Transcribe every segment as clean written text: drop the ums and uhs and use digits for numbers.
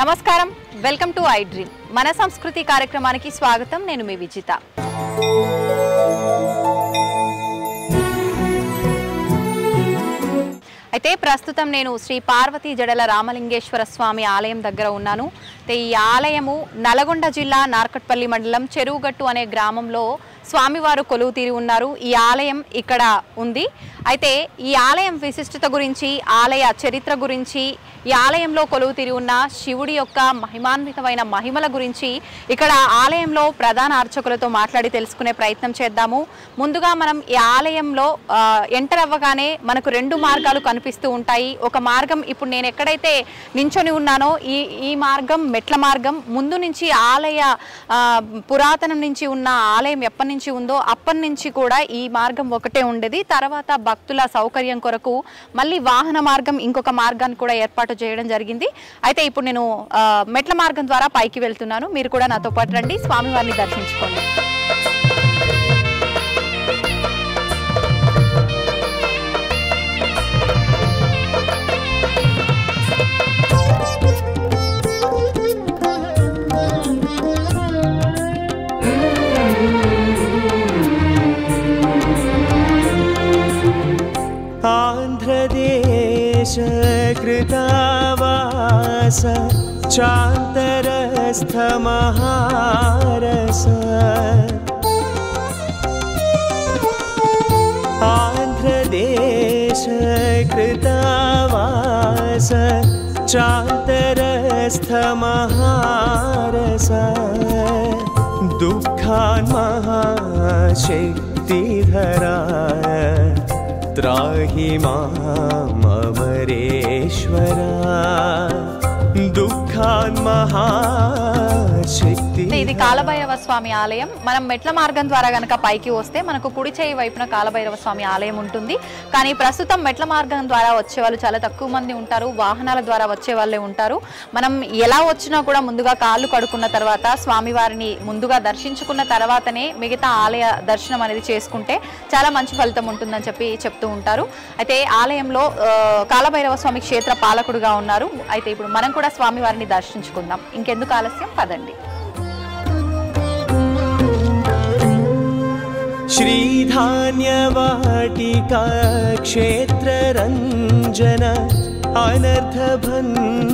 నమస్కారం, welcome to I dream. మన సంస్కృతి కార్యక్రమానికి స్వాగతం. నేను మీ విజిత. అయితే ప్రస్తుతం నేను శ్రీ పార్వతీ జడల రామలింగేశ్వర స్వామి ఆలయం దగ్గర ఉన్నాను. ఈ ఆలయము నల్గొండ జిల్లా నార్కట్పల్లి మండలం చెరువుగట్టు అనే గ్రామంలో స్వామివారు కొలువు తీరి ఉన్నారు. ఈ ఆలయం ఇక్కడ ఉంది. అయితే ఈ ఆలయం విశిష్టత గురించి, ఆలయ చరిత్ర గురించి, ఈ ఆలయంలో కొలువు తీరి ఉన్న శివుడి యొక్క మహిమాన్వితమైన మహిమల గురించి ఇక్కడ ఆలయంలో ప్రధాన అర్చకులతో మాట్లాడి తెలుసుకునే ప్రయత్నం చేద్దాము. ముందుగా మనం ఈ ఆలయంలో ఎంటర్ అవ్వగానే మనకు రెండు మార్గాలు కనిపిస్తూ ఉంటాయి. ఒక మార్గం ఇప్పుడు నేను ఎక్కడైతే నించొని ఉన్నానో ఈ మార్గం మెట్ల మార్గం. ముందు నుంచి ఆలయ పురాతనం నుంచి ఉన్న ఆలయం ఎప్పటి నుంచి ఉందో అప్పటి నుంచి కూడా ఈ మార్గం ఒకటే ఉండేది. తర్వాత భక్తుల సౌకర్యం కొరకు మళ్ళీ వాహన మార్గం ఇంకొక మార్గాన్ని కూడా ఏర్పాటు చేయడం జరిగింది. అయితే ఇప్పుడు నేను మెట్ల మార్గం ద్వారా పైకి వెళ్తున్నాను. మీరు కూడా నాతో పాటు రండి, స్వామివారిని దర్శించుకోండి. आन्ध्रदेश कृतावास चान्तरस्थ महारस आन्ध्रदेश कृतावास चान्तरस्थ महारस दुःखान् महाशक्तिधरा त्राहि मामरेश्वरा దుఃఖాన్ మహాశక్తి. ఇది కాలభైరవ స్వామి ఆలయం. మనం మెట్ల మార్గం ద్వారా గనక పైకి వస్తే మనకు కుడి చేయి వైపున కాలభైరవ స్వామి ఆలయం ఉంటుంది. కానీ ప్రస్తుతం మెట్ల మార్గం ద్వారా వచ్చే వాళ్ళు చాలా తక్కువ మంది ఉంటారు. వాహనాల ద్వారా వచ్చే వాళ్ళే ఉంటారు. మనం ఎలా వచ్చినా కూడా ముందుగా కాళ్ళు కడుక్కున్న తర్వాత స్వామివారిని ముందుగా దర్శించుకున్న తర్వాతనే మిగతా ఆలయ దర్శనం అనేది చేసుకుంటే చాలా మంచి ఫలితం ఉంటుందని చెప్తూ ఉంటారు. అయితే ఆలయంలో కాలభైరవ స్వామి క్షేత్ర పాలకుడుగా ఉన్నారు. అయితే ఇప్పుడు మనం కూడా స్వామివారిని దర్శించుకుందాం. ఇంకెందుకు ఆలస్యం, పదండి. శ్రీధాన్యవాటికా క్షేత్రరంజన అనర్థభంజన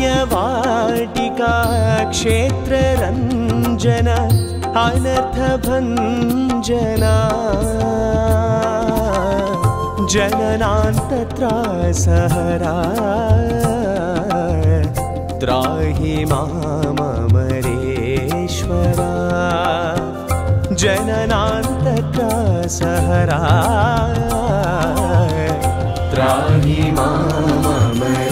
శ్రీధాన్యవాటికా క్షేత్రరంజన అనర్థభంజనా जननान्तत्रासहरा त्राहि मामरेश्वरा जननान्तत्रासहरा त्राहि मामरेश्वरा.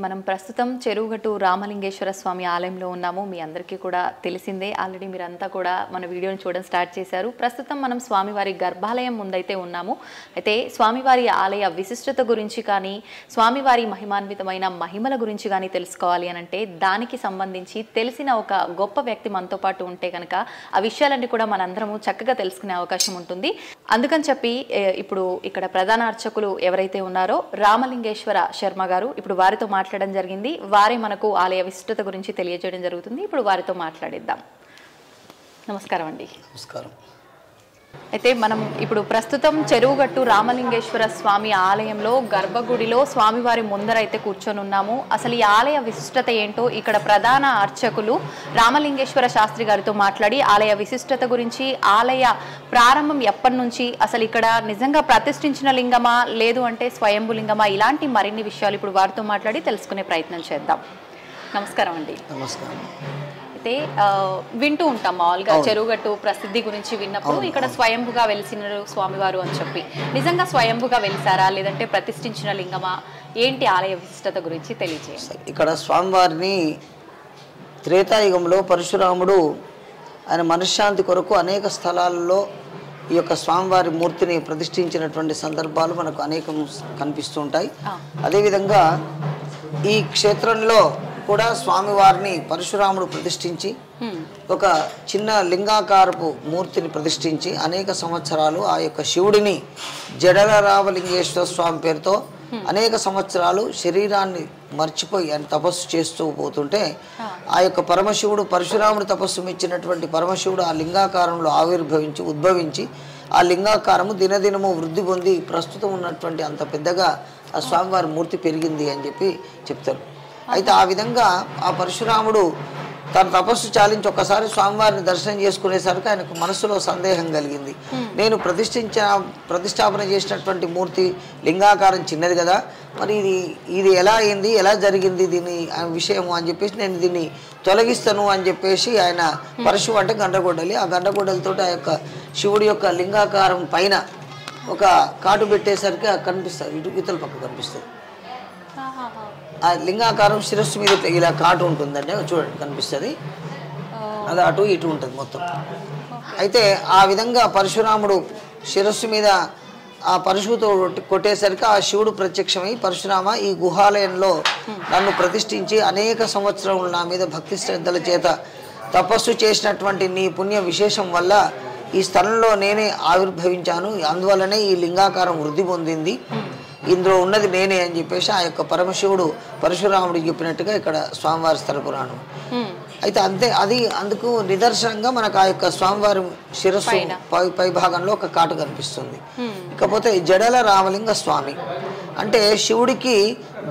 మనం ప్రస్తుతం చెరువుగట్టు రామలింగేశ్వర స్వామి ఆలయంలో ఉన్నాము. మీ అందరికీ కూడా తెలిసిందే, ఆల్రెడీ మీరంతా కూడా మన వీడియోని చూడడం స్టార్ట్ చేశారు. ప్రస్తుతం మనం స్వామివారి గర్భాలయం ముందైతే ఉన్నాము. అయితే స్వామివారి ఆలయ విశిష్టత గురించి కానీ, స్వామివారి మహిమాన్వితమైన మహిమల గురించి కానీ తెలుసుకోవాలి అని అంటే దానికి సంబంధించి తెలిసిన ఒక గొప్ప వ్యక్తి మనతో పాటు ఉంటే కనుక ఆ విషయాలన్నీ కూడా మనందరము చక్కగా తెలుసుకునే అవకాశం ఉంటుంది. అందుకని చెప్పి ఇప్పుడు ఇక్కడ ప్రధాన అర్చకులు ఎవరైతే ఉన్నారో రామలింగేశ్వర శర్మ గారు, ఇప్పుడు వారితో మాట్లాడడం జరిగింది. వారే మనకు ఆలయ విశిష్టత గురించి తెలియజేయడం జరుగుతుంది. ఇప్పుడు వారితో మాట్లాడిద్దాం. నమస్కారం అండి. నమస్కారం. అయితే మనం ఇప్పుడు ప్రస్తుతం చెరువుగట్టు రామలింగేశ్వర స్వామి ఆలయంలో గర్భగుడిలో స్వామివారి ముందర అయితే కూర్చొని ఉన్నాము. అసలు ఈ ఆలయ విశిష్టత ఏంటో ఇక్కడ ప్రధాన అర్చకులు రామలింగేశ్వర శాస్త్రి గారితో మాట్లాడి ఆలయ విశిష్టత గురించి, ఆలయ ప్రారంభం ఎప్పటి నుంచి, అసలు ఇక్కడ నిజంగా ప్రతిష్ఠించిన లింగమా లేదు అంటే స్వయంభు లింగమా, ఇలాంటి మరిన్ని విషయాలు ఇప్పుడు వారితో మాట్లాడి తెలుసుకునే ప్రయత్నం చేద్దాం. నమస్కారం అండి. నమస్కారం. అయితే వింటూ ఉంటాం మామూలుగా చెరువుగట్టు ప్రసిద్ధి గురించి విన్నప్పుడు ఇక్కడ స్వయంభుగా వెలిసినారు స్వామివారు అని చెప్పి, నిజంగా స్వయంభుగా వెలిసారా లేదంటే ప్రతిష్ఠించిన లింగమా, ఏంటి ఆలయ విశిష్టత గురించి తెలియజేయండి. ఇక్కడ స్వామివారిని త్రేతాయుగంలో పరశురాముడు ఆయన మనశ్శాంతి కొరకు అనేక స్థలాల్లో ఈ యొక్క స్వామివారి మూర్తిని ప్రతిష్ఠించినటువంటి సందర్భాలు మనకు అనేకం కనిపిస్తూ ఉంటాయి. అదేవిధంగా ఈ క్షేత్రంలో కూడా స్వామివారిని పరశురాముడు ప్రతిష్ఠించి ఒక చిన్న లింగాకారపు మూర్తిని ప్రతిష్ఠించి అనేక సంవత్సరాలు ఆ యొక్క శివుడిని జడల రామలింగేశ్వర స్వామి పేరుతో అనేక సంవత్సరాలు శరీరాన్ని మర్చిపోయి ఆయన తపస్సు చేస్తూ పోతుంటే ఆ యొక్క పరమశివుడు పరశురాముడు తపస్సు మెచ్చినటువంటి పరమశివుడు ఆ లింగాకారంలో ఉద్భవించి ఆ లింగాకారము దినదినము వృద్ధి పొంది ప్రస్తుతం ఉన్నటువంటి అంత పెద్దగా ఆ స్వామివారి మూర్తి పెరిగింది అని చెప్పి చెప్తారు. అయితే ఆ విధంగా ఆ పరశురాముడు తన తపస్సు చాలించి ఒక్కసారి స్వామివారిని దర్శనం చేసుకునేసరికి ఆయనకు మనసులో సందేహం కలిగింది. నేను ప్రతిష్టాపన చేసినటువంటి మూర్తి లింగాకారం చిన్నది కదా, మరి ఇది ఎలా అయింది, ఎలా జరిగింది దీని విషయము అని చెప్పేసి నేను దీన్ని తొలగిస్తాను అని చెప్పేసి ఆయన పరశువు అంటే గండ్రగొడ్డలి, ఆ గండ్రగొడ్డలతో ఆ యొక్క శివుడి యొక్క లింగాకారం పైన ఒక కాటు పెట్టేసరికి కనిపిస్తుంది, ఇతల పక్క కనిపిస్తుంది. ఆ లింగాకారం శిరస్సు మీద ఇలా కాటు ఉంటుందండి, చూడండి కనిపిస్తుంది, అది అటు ఇటు ఉంటుంది మొత్తం. అయితే ఆ విధంగా పరశురాముడు శిరస్సు మీద ఆ పరశువుతో కొట్టేసరికి ఆ శివుడు ప్రత్యక్షమై, పరశురామ ఈ గుహాలయంలో నన్ను ప్రతిష్ఠించి అనేక సంవత్సరములు నా మీద భక్తి శ్రద్ధల చేత తపస్సు చేసినటువంటి నీ పుణ్య విశేషం వల్ల ఈ స్థలంలో నేనే ఆవిర్భవించాను, అందువల్లనే ఈ లింగాకారం వృద్ధి పొందింది, ఇందులో ఉన్నది నేనే అని చెప్పేసి ఆ యొక్క పరమశివుడు పరశురాముడికి చెప్పినట్టుగా ఇక్కడ స్వామివారి స్థల పురాణం. అయితే అది అందుకు నిదర్శనంగా మనకు ఆ యొక్క స్వామివారి శిరస్సు పై భాగంలో ఒక కాటు కనిపిస్తుంది. ఇకపోతే జడల రామలింగ స్వామి అంటే శివుడికి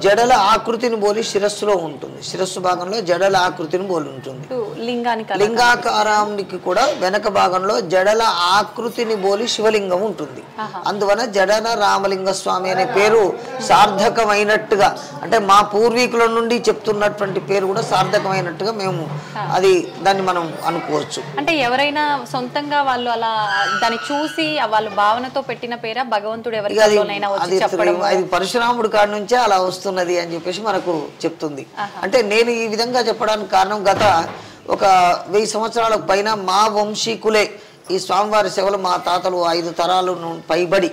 జడల ఆకృతిని పోలి శిరస్సులో ఉంటుంది, శిరస్సు భాగంలో జడల ఆకృతిని పోలి ఉంటుంది. లింగాకారానికి కూడా వెనక భాగంలో జడల ఆకృతిని పోలి శివలింగం ఉంటుంది. అందువల్ల జడల రామలింగ స్వామి అనే పేరు సార్థకమైనట్టుగా, అంటే మా పూర్వీకుల నుండి చెప్తున్నటువంటి పేరు కూడా సార్థకమైనట్టుగా మేము దాన్ని మనం అనుకోవచ్చు. అంటే ఎవరైనా సొంతంగా వాళ్ళు అలా దాన్ని చూసి వాళ్ళ భావనతో పెట్టిన పేరా, భగవంతుడు ఎవరికైనా వచ్చి చెప్పడం అది పరశురాముడి కాడి నుంచే అలా వస్తున్నది అని చెప్పేసి మనకు చెప్తుంది. అంటే నేను ఈ విధంగా చెప్పడానికి కారణం గత ఒక 1000 సంవత్సరాల పైన మా వంశీకులే ఈ స్వామివారి సేవలు మా తాతలు 5 తరాలు పైబడి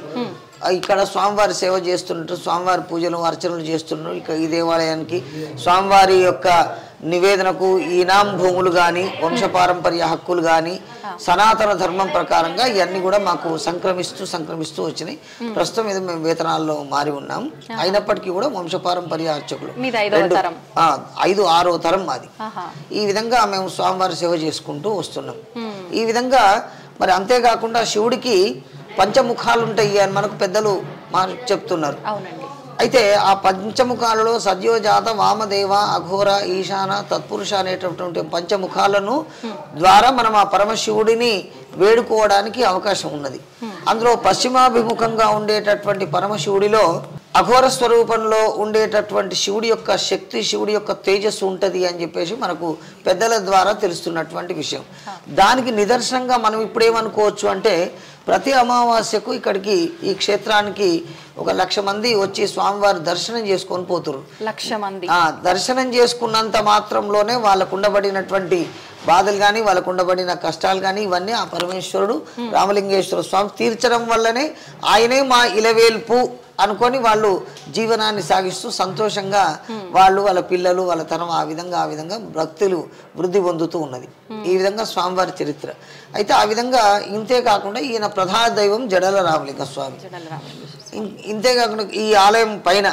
ఇక్కడ స్వామివారి సేవ చేస్తున్నట్టు, స్వామివారి పూజలు అర్చనలు చేస్తున్నారు. ఇక ఈ దేవాలయానికి స్వామివారి యొక్క నివేదనకు ఈనాం భూములు కానీ వంశపారంపర్య హక్కులు కానీ సనాతన ధర్మం ప్రకారంగా ఇవన్నీ కూడా మాకు సంక్రమిస్తూ వచ్చినాయి. ప్రస్తుతం మీద మేము వేతనాల్లో మారి ఉన్నాం, అయినప్పటికీ కూడా వంశపారంపర్య అర్చకులు 5, 6వ తరం మాది. ఈ విధంగా మేము స్వామివారి సేవ చేసుకుంటూ వస్తున్నాం. ఈ విధంగా మరి అంతేకాకుండా శివుడికి పంచముఖాలు ఉంటాయి అని మనకు పెద్దలు చెప్తున్నారు. అయితే ఆ పంచముఖాలలో సద్యోజాత, వామదేవ, అఘోర, ఈశాన, తత్పురుష అనేటటువంటి పంచముఖాలను ద్వారా మనం ఆ పరమశివుడిని వేడుకోవడానికి అవకాశం ఉన్నది. అందులో పశ్చిమాభిముఖంగా ఉండేటటువంటి పరమశివుడిలో అఘోర స్వరూపంలో ఉండేటటువంటి శివుడి యొక్క శక్తి, శివుడి యొక్క తేజస్సు ఉంటుంది అని చెప్పేసి మనకు పెద్దల ద్వారా తెలుస్తున్నటువంటి విషయం. దానికి నిదర్శనంగా మనం ఇప్పుడేమనుకోవచ్చు అంటే, ప్రతి అమావాస్యకు ఇక్కడికి ఈ క్షేత్రానికి 1,00,000 మంది వచ్చి స్వామివారి దర్శనం చేసుకొని పోతున్నారు. 1,00,000 మంది దర్శనం చేసుకున్నంత మాత్రంలోనే వాళ్ళకు ఉండబడినటువంటి బాధలు కానీ, వాళ్ళకు ఉండబడిన కష్టాలు కానీ ఇవన్నీ ఆ పరమేశ్వరుడు రామలింగేశ్వర స్వామి తీర్చడం వల్లనే ఆయనే మా ఇలవేల్పు అనుకొని వాళ్ళు జీవనాన్ని సాగిస్తూ సంతోషంగా వాళ్ళ పిల్లలు వాళ్ళ తరం ఆ విధంగా భక్తులు వృద్ధి పొందుతూ ఉన్నది. ఈ విధంగా స్వామివారి చరిత్ర. అయితే ఆ విధంగా ఇంతే కాకుండా ఈయన ప్రధాన దైవం జడల రామలింగ స్వామి. ఇంతే కాకుండా ఈ ఆలయం పైన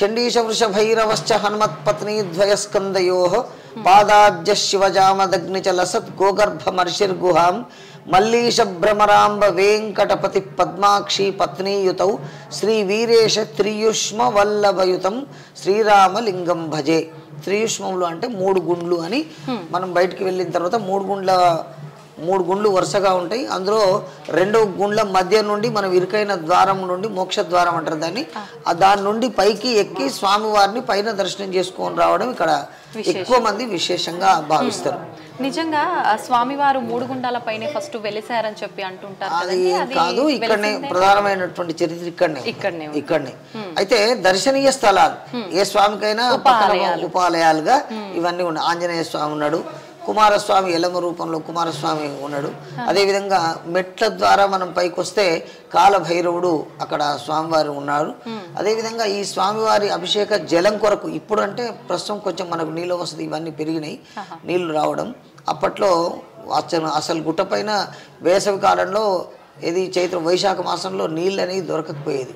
చండీశ వృష భైరవశ్చ హనుమత్పత్ని ద్వయస్కందయో పాదాబ్జ శివజామదగ్నిచ లసత్ గోగర్భమర్షిర్గుహాం మల్లీశ భ్రమరాంబ వెంకటపతి పద్మాక్షి పత్నీయుతౌ శ్రీ వీరేశ త్రియుష్మ వల్లభయుతం శ్రీరామలింగం భజే. త్రియుష్మములు అంటే 3 గుండ్లు అని మనం బయటికి వెళ్ళిన తర్వాత 3 గుండ్ల 3 గుండ్లు వరుసగా ఉంటాయి. అందులో 2 గుండ్ల మధ్య నుండి మనం ఇరుకైన ద్వారం నుండి మోక్ష ద్వారం అంటారు దాన్ని, దాని నుండి పైకి ఎక్కి స్వామివారిని పైన దర్శనం చేసుకొని రావడం ఇక్కడ ఎక్కువ మంది విశేషంగా భావిస్తారు. నిజంగా స్వామివారు 3 గుండాల పైన ఫస్ట్ వెలిసారని చెప్పి అంటుంటారు. అది కాదు, ఇక్కడనే ప్రధానమైనటువంటి చరిత్ర ఇక్కడనే. అయితే దర్శనీయ స్థలాలు ఏ స్వామికైనా ఉపాలయాలుగా ఇవన్నీ ఉన్నాయి. ఆంజనేయ స్వామి ఉన్నాడు, కుమారస్వామి ఎల్లమ్మ రూపంలో కుమారస్వామి ఉన్నాడు. అదేవిధంగా మెట్ల ద్వారా మనం పైకి వస్తే కాలభైరవుడు అక్కడ స్వామివారు ఉన్నారు. అదేవిధంగా ఈ స్వామివారి అభిషేక జలం కొరకు ఇప్పుడు అంటే ప్రస్తుతం కొంచెం మనకు నీళ్ళ వసతి ఇవన్నీ పెరిగినాయి, నీళ్లు రావడం. అప్పట్లో అసలు గుట్ట పైన వేసవి కాలంలో ఇది చైత్ర వైశాఖ మాసంలో నీళ్ళు అనేది దొరకకపోయేది.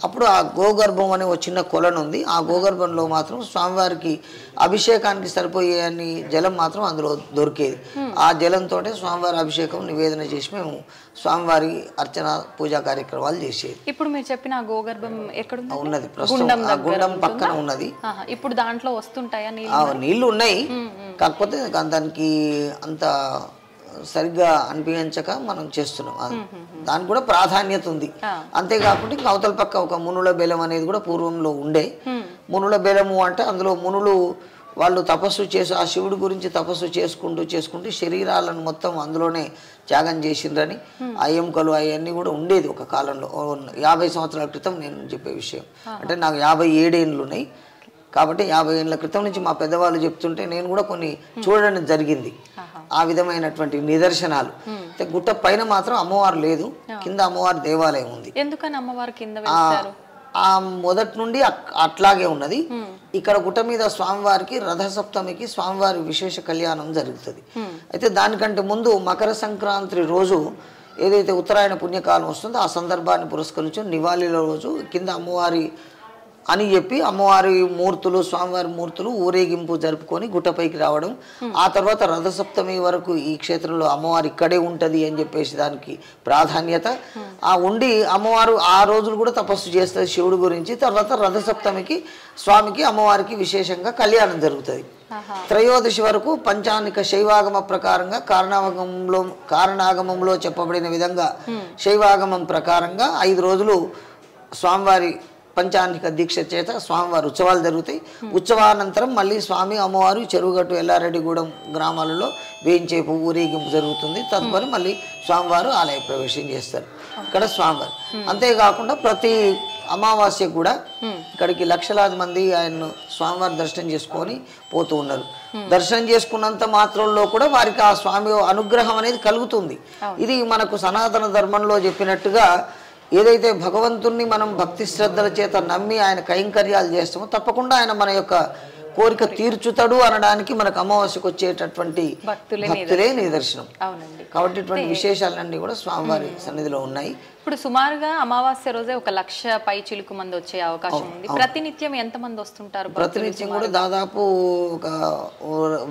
అప్పుడు ఆ గోగర్భం అనే ఒక చిన్న కొలను ఉంది. ఆ గోగర్భంలో మాత్రం స్వామివారికి అభిషేకానికి సరిపోయే అన్ని జలం మాత్రం అందులో దొరికేది. ఆ జలంతో స్వామివారి అభిషేకం నివేదన చేసి మేము స్వామివారి అర్చన పూజా కార్యక్రమాలు చేసేది. ఇప్పుడు మీరు చెప్పిన గోగర్భం ఎక్కడ ఉన్నది? ప్రస్తుతం గుండం పక్కన ఉన్నది. ఇప్పుడు దాంట్లో వస్తుంటాయా నీళ్లు? ఉన్నాయి, కాకపోతే దానికి అంత సరిగ్గా అనిపించక మనం చేస్తున్నాం. దానికి కూడా ప్రాధాన్యత ఉంది. అంతేకాకుండా ఇంకా అవతల పక్క ఒక మునుల బెలం అనేది కూడా పూర్వంలో ఉండే. మునుల బెలము అంటే అందులో మునులు వాళ్ళు తపస్సు చేసి ఆ శివుడి గురించి తపస్సు చేసుకుంటూ శరీరాలను మొత్తం అందులోనే త్యాగం చేసిండ్రని ఆ ఎముకలు అవన్నీ కూడా ఉండేది ఒక కాలంలో. 50 సంవత్సరాల క్రితం నేను చెప్పే విషయం. అంటే నాకు 57 ఏళ్ళు ఉన్నాయి కాబట్టి 50 ఏళ్ళ క్రితం నుంచి మా పెద్దవాళ్ళు చెప్తుంటే నేను కూడా కొన్ని చూడడం జరిగింది. ఆ విధమైనటువంటి నిదర్శనాలు. గుట్ట పైన మాత్రం అమ్మవారు లేదు, కింద అమ్మవారి దేవాలయం ఉంది. ఎందుకని అమ్మవారు కింద వెలిసారు? ఆ మొదటి నుండి అట్లాగే ఉన్నది. ఇక్కడ గుట్ట మీద స్వామివారికి రథసప్తమికి స్వామివారి విశేష కళ్యాణం జరుగుతుంది. అయితే దానికంటే ముందు మకర సంక్రాంతి రోజు ఏదైతే ఉత్తరాయణ పుణ్యకాలం వస్తుందో ఆ సందర్భాన్ని పురస్కరించుకొని నివాళిల రోజు కింద అమ్మవారి అని చెప్పి అమ్మవారి మూర్తులు స్వామివారి మూర్తులు ఊరేగింపు జరుపుకొని గుట్టపైకి రావడం. ఆ తర్వాత రథసప్తమి వరకు ఈ క్షేత్రంలో అమ్మవారు ఇక్కడే ఉంటుంది అని చెప్పేసి దానికి ప్రాధాన్యత. ఆ ఉండి అమ్మవారు ఆ రోజులు కూడా తపస్సు చేస్తుంది శివుడి గురించి. తర్వాత రథసప్తమికి స్వామికి అమ్మవారికి విశేషంగా కళ్యాణం జరుగుతుంది. త్రయోదశి వరకు పంచానిక శైవాగమ ప్రకారంగా కారణాగమంలో చెప్పబడిన విధంగా శైవాగమం ప్రకారంగా 5 రోజులు స్వామివారి పంచానిక దీక్ష చేత స్వామివారి ఉత్సవాలు జరుగుతాయి. ఉత్సవానంతరం మళ్ళీ స్వామి అమ్మవారు చెరువుగట్టు ఎల్లారెడ్డిగూడెం గ్రామాలలో వేయించేపు ఊరేగింపు జరుగుతుంది. తదుపరి మళ్ళీ స్వామివారు ఆలయ ప్రవేశం చేస్తారు ఇక్కడ స్వామివారు. అంతేకాకుండా ప్రతి అమావాస్య కూడా ఇక్కడికి లక్షలాది మంది ఆయన స్వామివారి దర్శనం చేసుకొని పోతూ ఉన్నారు. దర్శనం చేసుకున్నంత మాత్రంలో కూడా వారికి ఆ స్వామి అనుగ్రహం అనేది కలుగుతుంది. ఇది మనకు సనాతన ధర్మంలో చెప్పినట్టుగా ఏదైతే భగవంతుణ్ణి మనం భక్తి శ్రద్ధల చేత నమ్మి ఆయన కైంకర్యాలు చేస్తామో తప్పకుండా ఆయన మన యొక్క కోరిక తీర్చుతాడు అనడానికి మనకు అమావాస్యకు వచ్చేటటువంటి భక్తులే నిదర్శనం. కాబట్టి ఇటువంటి విశేషాలన్నీ కూడా స్వామివారి సన్నిధిలో ఉన్నాయి. ఇప్పుడు సుమారుగా అమావాస్య రోజే 1,00,000 పై చిలుకు మంది వచ్చే అవకాశం ఉంది. ప్రతినిత్యం ఎంత మంది వస్తుంటారు? ప్రతినిత్యం కూడా దాదాపు ఒక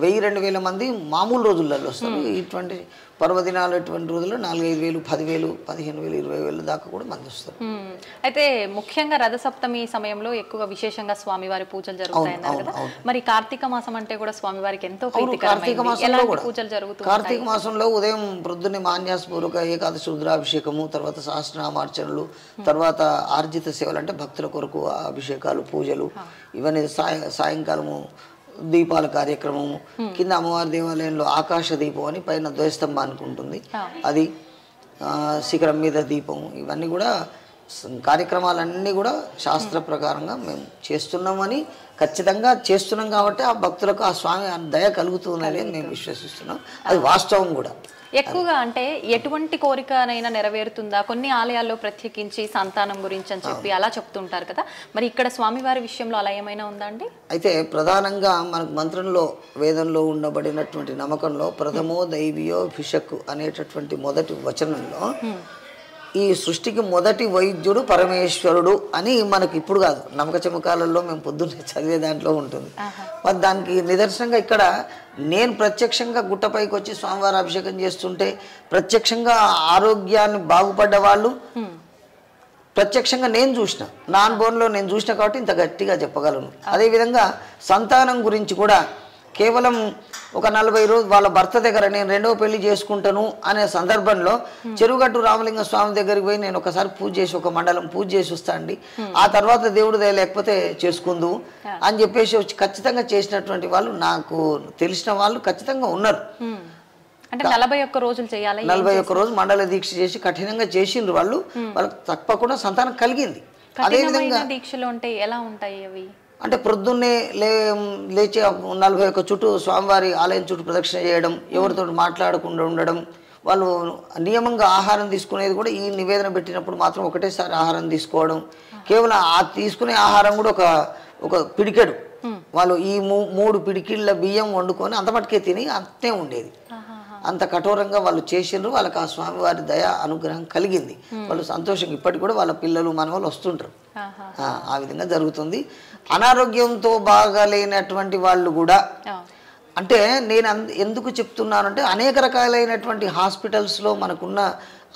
1000-2000 మంది మామూలు రోజులలో వస్తారు. ఇటువంటి పర్వదినాలు ఇటువంటి రోజుల్లో 4,000-5,000 10,000 15,000 20,000 దాకా కూడా మంది వస్తారు. అయితే ముఖ్యంగా రథసప్తమి సమయంలో ఎక్కువ విశేషంగా స్వామివారి పూజలు జరుగుతాయన్నారు కదా. మరి కార్తీక మాసం అంటే కూడా స్వామివారికి ఎంతో ప్రీతికరమైన పూజలు జరుగుతాయి. కార్తీక మాసంలో ఉదయం ప్రొద్దున్నే మాన్యాసపూర్వక ఏకాదశి రుద్రాభిషేకము, తర్వాత సహస్రనామార్చనలు, తర్వాత ఆర్జిత సేవలు అంటే భక్తుల కొరకు అభిషేకాలు పూజలు, ఇవన్నీ సాయంకాలము దీపాల కార్యక్రమము, కింద అమ్మవారి దేవాలయంలో ఆకాశ దీపం అని పైన ధ్వజస్తంభానికి ఉంటుంది, అది శిఖరం మీద దీపం, ఇవన్నీ కూడా కార్యక్రమాలన్నీ కూడా శాస్త్ర ప్రకారంగా మేము చేస్తున్నామని ఖచ్చితంగా చేస్తున్నాం. కాబట్టి ఆ భక్తులకు ఆ స్వామి దయ కలుగుతుందని మేము విశ్వసిస్తున్నాం. అది వాస్తవం కూడా. ఎక్కువగా అంటే ఎటువంటి కోరికనైనా నెరవేరుతుందా? కొన్ని ఆలయాల్లో ప్రత్యేకించి సంతానం గురించి అని చెప్పి అలా చెప్తుంటారు కదా, మరి ఇక్కడ స్వామివారి విషయంలో అలా ఏమైనా ఉందా అండి? అయితే ప్రధానంగా మనకు మంత్రంలో వేదంలో ఉండబడినటువంటి నమ్మకంలో ప్రథమో దైవీయో భిషక్కు అనేటటువంటి మొదటి వచనంలో ఈ సృష్టికి మొదటి వైద్యుడు పరమేశ్వరుడు అని మనకి ఇప్పుడు కాదు, నమ్మక చమకాలలో మేము పొద్దున్నే చదివే దాంట్లో ఉంటుంది. మరి దానికి నిదర్శనంగా ఇక్కడ నేను ప్రత్యక్షంగా గుట్టపైకి వచ్చి స్వామివారి అభిషేకం చేస్తుంటే ప్రత్యక్షంగా ఆరోగ్యాన్ని బాగుపడ్డ వాళ్ళు ప్రత్యక్షంగా నేను చూసిన, నా అనుభవంలో నేను చూసిన కాబట్టి ఇంత గట్టిగా చెప్పగలను. అదేవిధంగా సంతానం గురించి కూడా కేవలం ఒక 40 రోజులు వాళ్ళ భర్త దగ్గర నేను రెండవ పెళ్లి చేసుకుంటాను అనే సందర్భంలో చెరువుగట్టు రామలింగ స్వామి దగ్గరికి పోయి నేను ఒకసారి పూజ చేసి ఒక మండలం పూజ చేసి వస్తా అండి, ఆ తర్వాత దేవుడు దయ లేకపోతే చేసుకుందు అని చెప్పేసి వచ్చి ఖచ్చితంగా చేసినటువంటి వాళ్ళు నాకు తెలిసిన వాళ్ళు ఖచ్చితంగా ఉన్నారు. అంటే 41 రోజులు చేయాలి. 41 రోజు మండల దీక్ష చేసి కఠినంగా చేసిండ్రు వాళ్ళు. వాళ్ళకి తప్పకుండా సంతానం కలిగింది. అదే విధంగా దీక్షలు ఉంటాయి, ఎలా ఉంటాయి అవి అంటే ప్రొద్దున్నే లేచి 41 చుట్టూ స్వామివారి ఆలయం చుట్టూ ప్రదక్షిణ చేయడం, ఎవరితో మాట్లాడకుండా ఉండడం, వాళ్ళు నియమంగా ఆహారం తీసుకునేది కూడా ఈ నివేదన పెట్టినప్పుడు మాత్రం ఒకటేసారి ఆహారం తీసుకోవడం, కేవలం ఆ తీసుకునే ఆహారం కూడా ఒక పిడికెడు వాళ్ళు ఈ 3 పిడికిళ్ళ బియ్యం వండుకొని అంత మటుకే తిని అంతే ఉండేది. అంత కఠోరంగా వాళ్ళు చేసిండ్రు. వాళ్ళకి ఆ స్వామివారి దయ అనుగ్రహం కలిగింది. వాళ్ళు సంతోషంగా ఇప్పటికి కూడా వాళ్ళ పిల్లలు మనవాళ్ళు వస్తుంటారు. ఆ విధంగా జరుగుతుంది. అనారోగ్యంతో బాగాలేనటువంటి వాళ్ళు కూడా అంటే నేను ఎందుకు చెప్తున్నానంటే అనేక రకాలైనటువంటి హాస్పిటల్స్లో మనకున్న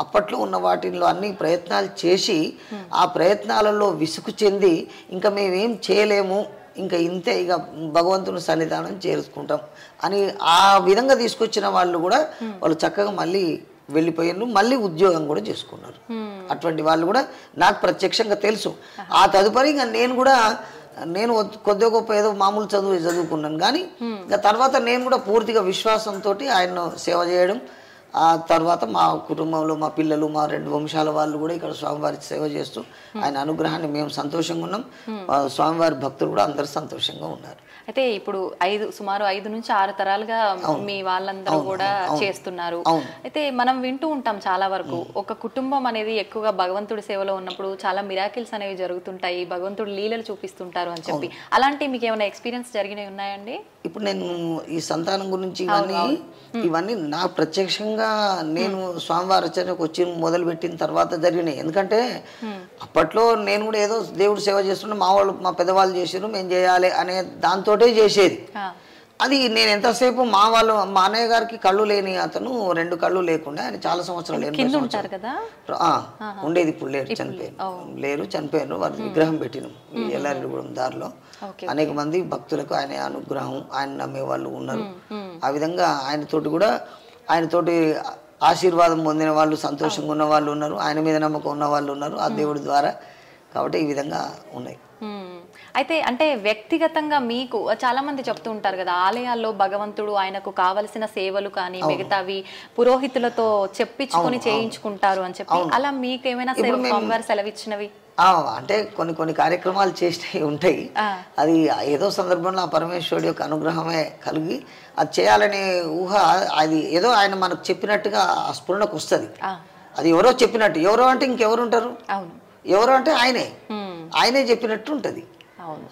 అప్పట్లో ఉన్న వాటిల్లో అన్ని ప్రయత్నాలు చేసి ఆ ప్రయత్నాలలో విసుగు చెంది ఇంకా మేమేం చేయలేము, ఇంకా ఇంతే, ఇక భగవంతుని సన్నిధానం చేరుకుంటాం అని ఆ విధంగా తీసుకొచ్చిన వాళ్ళు కూడా వాళ్ళు చక్కగా మళ్ళీ వెళ్ళిపోయినారు, మళ్ళీ ఉద్యోగం కూడా చేసుకున్నారు. అటువంటి వాళ్ళు కూడా నాకు ప్రత్యక్షంగా తెలుసు. ఆ తదుపరి ఇంకా నేను కొద్దిగా గొప్ప ఏదో మామూలు చదువుకున్నాను కానీ ఇంకా తర్వాత నేను కూడా పూర్తిగా విశ్వాసంతో ఆయన్ను సేవ చేయడం, ఆ తర్వాత మా కుటుంబంలో మా పిల్లలు మా 2 వంశాల వాళ్ళు కూడా ఇక్కడ స్వామివారికి సేవ చేస్తూ ఆయన అనుగ్రహాన్ని మేము సంతోషంగా ఉన్నాం. స్వామివారి భక్తులు కూడా అందరూ సంతోషంగా ఉన్నారు. అయితే ఇప్పుడు సుమారు 5 నుంచి 6 తరాలుగా మీ వాళ్ళందరూ కూడా చేస్తున్నారు. అయితే మనం వింటూ ఉంటాం చాలా వరకు ఒక కుటుంబం అనేది ఎక్కువగా భగవంతుడి సేవలో ఉన్నప్పుడు చాలా మిరాకిల్స్ అనేవి జరుగుతుంటాయి, భగవంతుడు లీలలు చూపిస్తుంటారు అని చెప్పి, అలాంటి మీకు ఏమైనా ఎక్స్పీరియన్స్ జరిగినవి ఉన్నాయండి? ఇప్పుడు నేను ఈ సంతానం గురించి ఇవన్నీ నా ప్రత్యక్షంగా నేను స్వామివారి రచనకు వచ్చి మొదలుపెట్టిన తర్వాత జరిగినాయి. ఎందుకంటే అప్పట్లో నేను కూడా ఏదో దేవుడు సేవ చేస్తుంటే మా పెద్దవాళ్ళు చేసారు మేము చేయాలి అనే దాంతోటే చేసేది. అది నేను ఎంతసేపు మా అన్నయ్య గారికి కళ్ళు లేని అతను 2 కళ్ళు లేకుండా ఆయన చాలా సంవత్సరాలు ఉండేది. ఇప్పుడు లేరు, చనిపోయారు. వారి విగ్రహం పెట్టినాం ఎల్లారెడ్డిగూడెం దారిలో. అనేక మంది భక్తులకు ఆయన అనుగ్రహం, ఆయన నమ్మే వాళ్ళు ఉన్నారు. ఆ విధంగా ఆయనతోటి ఆశీర్వాదం పొందిన వాళ్ళు, సంతోషంగా ఉన్న వాళ్ళు ఉన్నారు, ఆయన మీద నమ్మకం ఉన్న వాళ్ళు ఉన్నారు ఆ దేవుడి ద్వారా. కాబట్టి ఈ విధంగా ఉన్నాయి. అయితే అంటే వ్యక్తిగతంగా మీకు చాలా మంది చెప్తూ ఉంటారు కదా, ఆలయాల్లో భగవంతుడు ఆయనకు కావలసిన సేవలు కానీ మిగతావి పురోహితులతో చెప్పించుకొని చేయించుకుంటారు అని చెప్పి, అలా మీకు ఏమైనా స్వామివారు సెలవిచ్చినవి? అంటే కొన్ని కార్యక్రమాలు చేసినవి ఉంటాయి. అది ఏదో సందర్భంలో ఆ పరమేశ్వరుడి యొక్క అనుగ్రహమే కలిగి అది చేయాలనే ఊహ, అది ఏదో ఆయన మనకు చెప్పినట్టుగా ఆ స్ఫురణకు వస్తుంది. అది ఎవరో చెప్పినట్టు, ఎవరో అంటే ఇంకెవరు ఉంటారు, ఎవరో అంటే ఆయనే చెప్పినట్టు ఉంటుంది.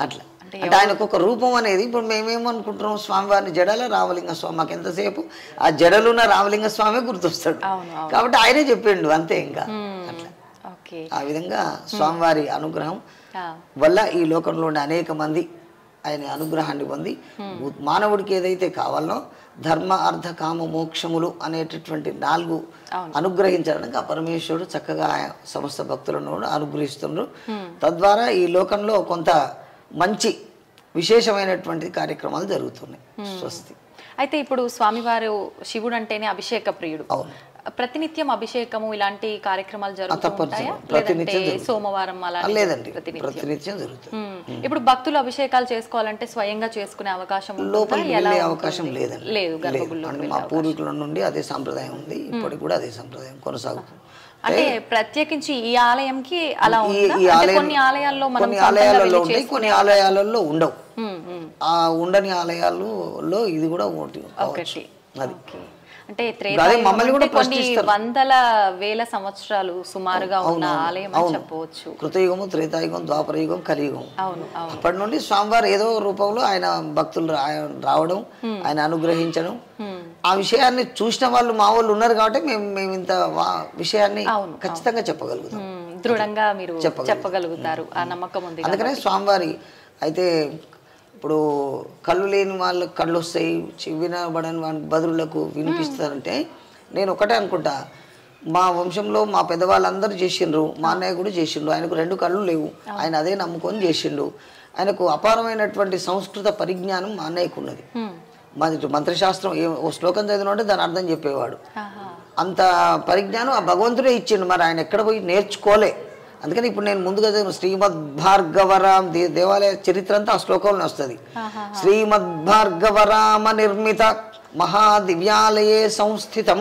అట్లా అంటే ఆయనకు ఒక రూపం అనేది. ఇప్పుడు మేమేమనుకుంటున్నాం, స్వామివారిని జడల రామలింగ స్వామి, మాకు ఎంతసేపు ఆ జడలున్న రామలింగ స్వామి గుర్తొస్తాడు కాబట్టి ఆయనే చెప్పిండు అంతే. ఇంకా అట్లా ఆ విధంగా స్వామివారి అనుగ్రహం వల్ల ఈ లోకంలో ఉండే అనేక మంది ఆయన అనుగ్రహాన్ని పొంది మానవుడికి ఏదైతే కావాలనో ధర్మ అర్థ కామ మోక్షములు అనేటటువంటి 4 అనుగ్రహించడానికి ఆ పరమేశ్వరుడు చక్కగా సమస్త భక్తులను అనుగ్రహిస్తున్నారు. తద్వారా ఈ లోకంలో కొంత మంచి విశేషమైనటువంటి కార్యక్రమాలు జరుగుతున్నాయి. స్వస్తి. అయితే ఇప్పుడు స్వామివారు శివుడు అంటేనే అభిషేక ప్రియుడు. ప్రతినిత్యం అభిషేకము ఇలాంటి కార్యక్రమాలు జరుగుతాయి? సోమవారం లేదండి, ప్రతినిత్యం జరుగుతుంది. ఇప్పుడు భక్తులు అభిషేకాలు చేసుకోవాలంటే స్వయంగా చేసుకునే అవకాశం అవకాశం లేదండి. మా పూర్వీకుల నుండి అదే సంప్రదాయం ఉంది, ఇప్పటికి కూడా అదే సంప్రదాయం కొనసాగుతుంది. అంటే ప్రత్యేకించి ఈ ఆలయంకి అలా కొన్ని ఆలయాల్లో ఉంటాయి, కొన్ని ఆలయాలలో ఉండవు. ఆ ఉండని ఆలయాలలో ఇది కూడా ఒకటి. అది అంటే కొన్ని వందల వేల సంవత్సరాలు సుమారుగా ఉన్న ఆలయం అని చెప్పవచ్చు. కృతయుగము, త్రేతాయుగం, ద్వాపరయుగం, కలియుగం. అప్పటి నుండి స్వామివారు ఏదో రూపంలో ఆయన భక్తులు రావడం, ఆయన అనుగ్రహించడం, ఆ విషయాన్ని చూసిన వాళ్ళు మా వాళ్ళు ఉన్నారు కాబట్టి మేము ఇంత విషయాన్ని ఖచ్చితంగా చెప్పగలుగుతాం, దృఢంగా మీరు చెప్పగలుగుతారు, ఆ నమ్మకం ఉంది. అందుకనే స్వామివారి అయితే ఇప్పుడు కళ్ళు లేని వాళ్ళకి కళ్ళు వస్తాయి, వినబడని వాళ్ళ బదులకు వినిపిస్తారంటే నేను ఒకటే అనుకుంటా, మా వంశంలో మా పెద్దవాళ్ళందరూ చేసిండ్రు, మా అన్నయ్య కూడా చేసిండు, ఆయనకు 2 కళ్ళు లేవు, ఆయన అదే నమ్ముకొని చేసిండు. ఆయనకు అపారమైనటువంటి సంస్కృత పరిజ్ఞానం మా అన్నయ్యకు ఉన్నది. మంత్రశాస్త్రం ఓ శ్లోకం చదివిన అంటే దాని అర్థం చెప్పేవాడు. ఆహా. అంత పరిజ్ఞానం ఆ భగవంతుడే ఇచ్చిండు, మరి ఆయన ఎక్కడ పోయి నేర్చుకోలే. అందుకని ఇప్పుడు నేను ముందుగా చదివిన శ్రీమద్భార్గవరామ దేవాలయ చరిత్ర అంతా ఆ శ్లోకంలో వస్తుంది. శ్రీమద్భార్గవరామ నిర్మిత మహాదివ్యాలయే సంస్థితం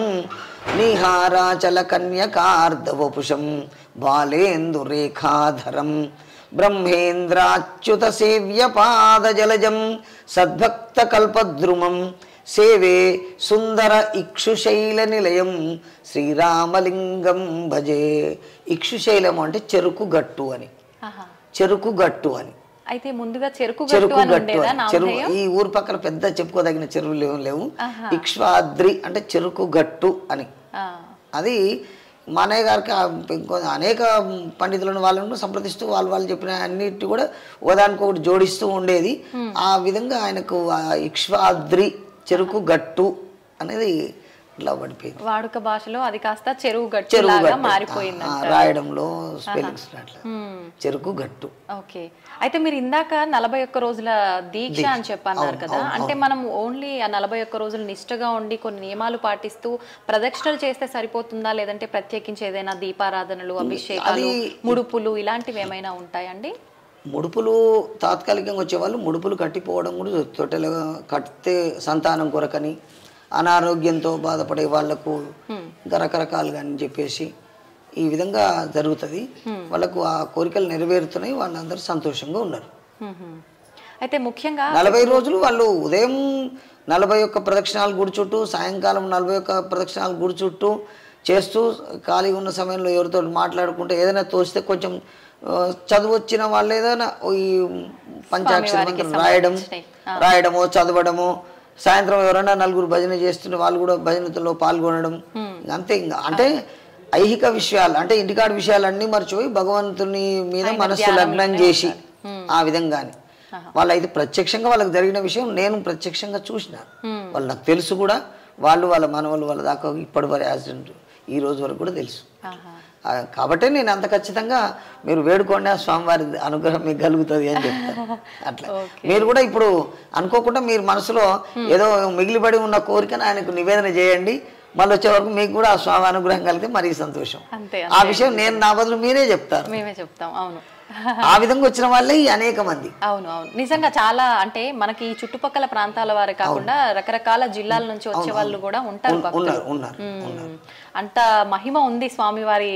నిహారాచల కన్యకార్ధవపుషం బాలేందురేఖాధరం బ్రహ్మేంద్రాచ్యుత సేవ్య పాదజలజం సద్భక్త కల్పద్రుమం సేవే సుందర ఇక్షుశైల నిలయం శ్రీరామలింగం భజే. ఇక్షుశైలం అంటే చెరుకు గట్టు అని, ఆహా. చెరుకు గట్టు అని. అయితే ముందుగా చెరుకు చెరుకు గట్టు అని గట్టు ఉండేదా అని. చెరువు నామధేయం? ఈ ఊరు పక్కన పెద్ద చెప్పుకోదగిన చెరువులు ఏం లేవు. ఆహా. ఇక్ష్వాద్రి అంటే చెరుకు గట్టు అని. ఆ. అది మా అన్నయ్య గారికి అనేక పండితులను వాళ్ళను సంప్రదిస్తూ వాళ్ళు చెప్పిన అన్నిటి కూడా ఒకదానికొకటి జోడిస్తూ ఉండేది. ఆ విధంగా ఆయనకు ఇక్ష్వాద్రి చెరుకు గట్టు అనేది ఇట్లా పడిపోయింది. వాడుక భాషలో అది కాస్త చెరువు గట్టు లాగా మారిపోయింది రాయడంలో స్పెల్లింగ్స్ అట్లా చెరుకు గట్టు. ఓకే. అయితే మీరు ఇందాక 41 రోజుల దీక్ష అని చెప్పన్నారు కదా, అంటే మనం ఓన్లీ ఆ 41 రోజులు నిష్ఠగా ఉండి కొన్ని నియమాలు పాటిస్తూ ప్రదక్షిణలు చేస్తే సరిపోతుందా, లేదంటే ప్రత్యేకించి ఏదైనా దీపారాధనలు, అభిషేకాలు, ముడుపులు ఇలాంటివి ఏమైనా ఉంటాయండి? ముడుపులు తాత్కాలికంగా వచ్చేవాళ్ళు ముడుపులు కట్టిపోవడం కూడా తొట్టెలు కట్టితే సంతానం కొరకని, అనారోగ్యంతో బాధపడే వాళ్లకు ఇంకా రకరకాలుగా అని చెప్పేసి ఈ విధంగా జరుగుతుంది. వాళ్ళకు ఆ కోరికలు నెరవేరుతున్నాయి, వాళ్ళందరూ సంతోషంగా ఉన్నారు. అయితే ముఖ్యంగా 40 రోజులు వాళ్ళు ఉదయం 41 ప్రదక్షిణాలు గుడి చుట్టూ, సాయంకాలం 41 ప్రదక్షిణాలు గుడి చుట్టూ చేస్తూ ఖాళీగా ఉన్న సమయంలో ఎవరితో మాట్లాడుకుంటే ఏదైనా తోస్తే కొంచెం చదువు వచ్చిన వాళ్ళు ఏదైనా ఈ పంచాక్షరి మంత్రం రాయడమో చదవడమో, సాయంత్రం ఎవరైనా నలుగురు భజన చేస్తుంటే వాళ్ళు కూడా భజనలో పాల్గొనడం, అంతే. ఇంకా అంటే ఐహిక విషయాలు అంటే ఇంటికాడి విషయాలన్నీ మర్చిపోయి భగవంతుని మీద మనస్సు లగ్నం చేసి ఆ విధంగానే వాళ్ళు అయితే ప్రత్యక్షంగా వాళ్ళకి జరిగిన విషయం నేను ప్రత్యక్షంగా చూసిన, వాళ్ళు నాకు తెలుసు కూడా. వాళ్ళు వాళ్ళ మనవాళ్ళు వాళ్ళ దాకా ఇప్పటి వరకు యాక్సిడెంట్ ఈ రోజు వరకు కూడా తెలుసు. కాబట్టి నేను అంత ఖచ్చితంగా మీరు వేడుకోండి, ఆ స్వామివారి అనుగ్రహం మీకు కలుగుతుంది అని చెప్తాను. అట్లా మీరు కూడా ఇప్పుడు అనుకోకుండా మీరు మనసులో ఏదో మిగిలిపడి ఉన్న కోరికను ఆయనకు నివేదన చేయండి, మళ్ళీ వచ్చే వరకు మీకు కూడా ఆ స్వామి అనుగ్రహం కలిగితే మరీ సంతోషం. ఆ విషయం నేను నా బదులు మీరే చెప్తారు, మేమే చెప్తాం. అవును, ఆ విధంగా వచ్చిన వాళ్ళే ఈ అనేక మంది. అవును అవును నిజంగా చాలా అంటే మనకి ఈ చుట్టుపక్కల ప్రాంతాల వారే కాకుండా రకరకాల జిల్లాల నుంచి వచ్చే వాళ్ళు కూడా ఉంటారు, అంత మహిమ ఉంది స్వామివారి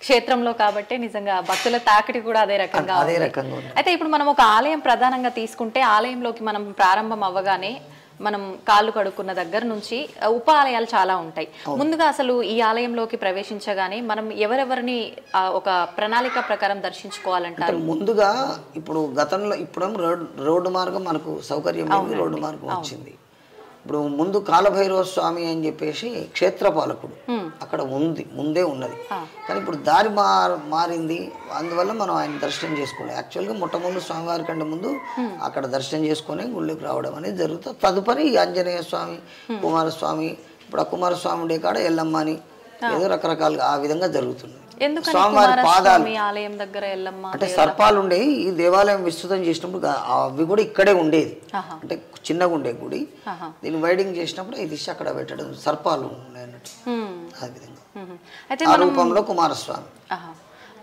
క్షేత్రంలో కాబట్టి నిజంగా భక్తుల తాకిడి కూడా అదే రకంగా. అయితే ఇప్పుడు మనం ఒక ఆలయం ప్రధానంగా తీసుకుంటే ఆలయంలోకి మనం ప్రారంభం అవ్వగానే మనం కాళ్ళు కడుక్కున్న దగ్గర నుంచి ఉప ఆలయాలు చాలా ఉంటాయి. ముందుగా అసలు ఈ ఆలయంలోకి ప్రవేశించగానే మనం ఎవరెవరిని ఒక ప్రణాళిక ప్రకారం దర్శించుకోవాలంటారు? ముందుగా ఇప్పుడు గతంలో ఇప్పుడు రోడ్డు మార్గం మనకు సౌకర్యం, రోడ్డు మార్గం వచ్చింది. ఇప్పుడు ముందు కాలభైరవ స్వామి అని చెప్పేసి క్షేత్రపాలకుడు అక్కడ ముందే ఉన్నది, కానీ ఇప్పుడు దారి మారింది. అందువల్ల మనం ఆయన దర్శనం చేసుకోవాలి. యాక్చువల్గా మొట్టమొదటి స్వామివారి కంటే ముందు అక్కడ దర్శనం చేసుకొని గుళ్ళకి రావడం అనేది జరుగుతుంది. తదుపరి ఆంజనేయ స్వామి, కుమారస్వామి, ఇప్పుడు ఆ కుమారస్వామి డే కాడ ఎల్లమ్మ అని ఏదో రకరకాలుగా ఆ విధంగా జరుగుతుంది. స్వామివారి పాదాలు ఆలయం దగ్గర ఎల్లమ్మ అంటే సర్పాలు ఉండే ఈ దేవాలయం విస్తృతం చేసినప్పుడు అవి కూడా ఇక్కడే ఉండేది, అంటే చిన్నగా ఉండే గుడి. దీన్ని వైడింగ్ చేసినప్పుడు ఇది అక్కడ పెట్టడం సర్పాలు ఉన్నాయన్నట్టు. ఆ విధంగా ఆ రూపంలో కుమారస్వామి.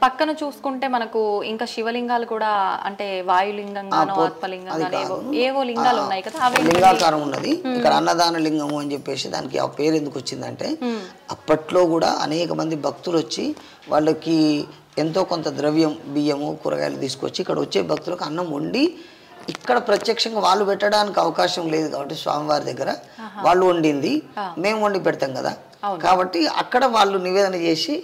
పక్కన చూసుకుంటే మనకు ఇంకా శివలింగాలు కూడా అంటే వాయులింగంగానో ఆత్మలింగంగానో ఏవో లింగాలు ఉన్నాయి కదా, అవి లింగాకారం ఉన్నది. ఇక్కడ అన్నదాన లింగము అని చెప్పేసి దానికి ఆ పేరు ఎందుకు వచ్చిందంటే అప్పట్లో కూడా అనేక మంది భక్తులు వచ్చి వాళ్ళకి ఎంతో కొంత ద్రవ్యం, బియ్యము, కూరగాయలు తీసుకొచ్చి ఇక్కడ వచ్చే భక్తులకు అన్నం వండి ఇక్కడ ప్రత్యక్షంగా వాళ్ళు పెట్టడానికి అవకాశం లేదు కాబట్టి స్వామివారి దగ్గర వాళ్ళు వండింది మేము వండి పెడతాం కదా, కాబట్టి అక్కడ వాళ్ళు నివేదన చేసి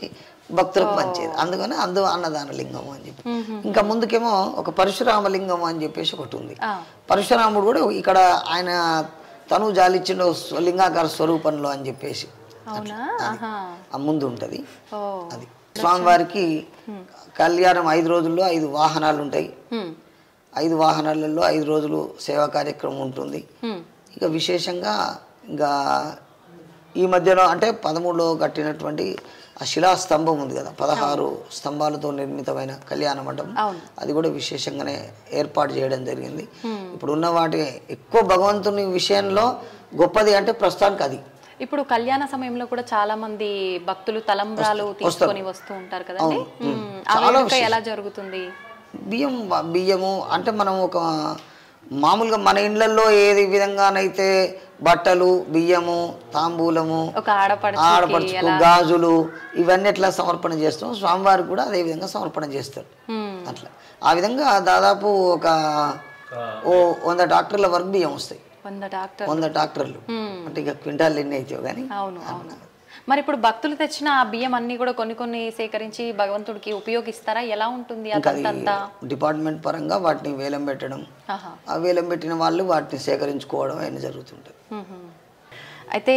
భక్తులకు పంచేది. అందుకని అన్నదాన లింగం అని చెప్పి. ఇంకా ముందుకేమో ఒక పరశురామ లింగం అని చెప్పేసి ఒకటి ఉంది. పరశురాముడు కూడా ఇక్కడ ఆయన తను జాలిచ్చిన లింగాకార స్వరూపంలో అని చెప్పేసి ఆ ముందు ఉంటది. అది స్వామివారికి కళ్యాణం 5 రోజుల్లో 5 వాహనాలు ఉంటాయి. 5 వాహనాలలో 5 రోజులు సేవా కార్యక్రమం ఉంటుంది. ఇక విశేషంగా ఇంకా ఈ మధ్యలో అంటే 13లో కట్టినటువంటి ఆ శిలాస్తంభం ఉంది కదా, 16 స్తంభాలతో నిర్మితమైన కళ్యాణ మండపం, అది కూడా విశేషంగానే ఏర్పాటు చేయడం జరిగింది. ఇప్పుడు ఉన్న వాటి ఎక్కువ భగవంతుని విషయంలో గొప్పది అంటే ప్రస్తుతానికి అది. ఇప్పుడు కళ్యాణ సమయంలో కూడా చాలా మంది భక్తులు తలంబ్రాలు తీసుకొని వస్తూ ఉంటారు కదండి, ఎలా జరుగుతుంది? బియ్యము అంటే మనం ఒక మామూలుగా మన ఇండ్లలో ఏది విధంగానైతే బట్టలు, బియ్యము, తాంబూలము, ఆడపడుచు గాజులు ఇవన్నీ ఎట్లా సమర్పణ చేస్తాం, స్వామివారికి కూడా అదే విధంగా సమర్పణ చేస్తారు. అట్లా ఆ విధంగా దాదాపు ఒక 100 ట్రాక్టర్ల వరకు బియ్యం వస్తాయి. 100 ట్రాక్టర్లు అంటే ఇక క్వింటాల్ ఎన్ని అవుతాయో కానీ. మరి ఇప్పుడు భక్తులు తెచ్చిన ఆ బియ్యం అన్ని కూడా కొన్ని సేకరించి భగవంతుడికి ఉపయోగిస్తారా? ఎలా ఉంటుంది అదంతా? డిపార్ట్మెంట్ పరంగా వాటిని వేలం పెట్టడం, ఆ వేలం పెట్టిన వాళ్ళు వాటిని సేకరించుకోవడం అయినా జరుగుతుంటుంది. అయితే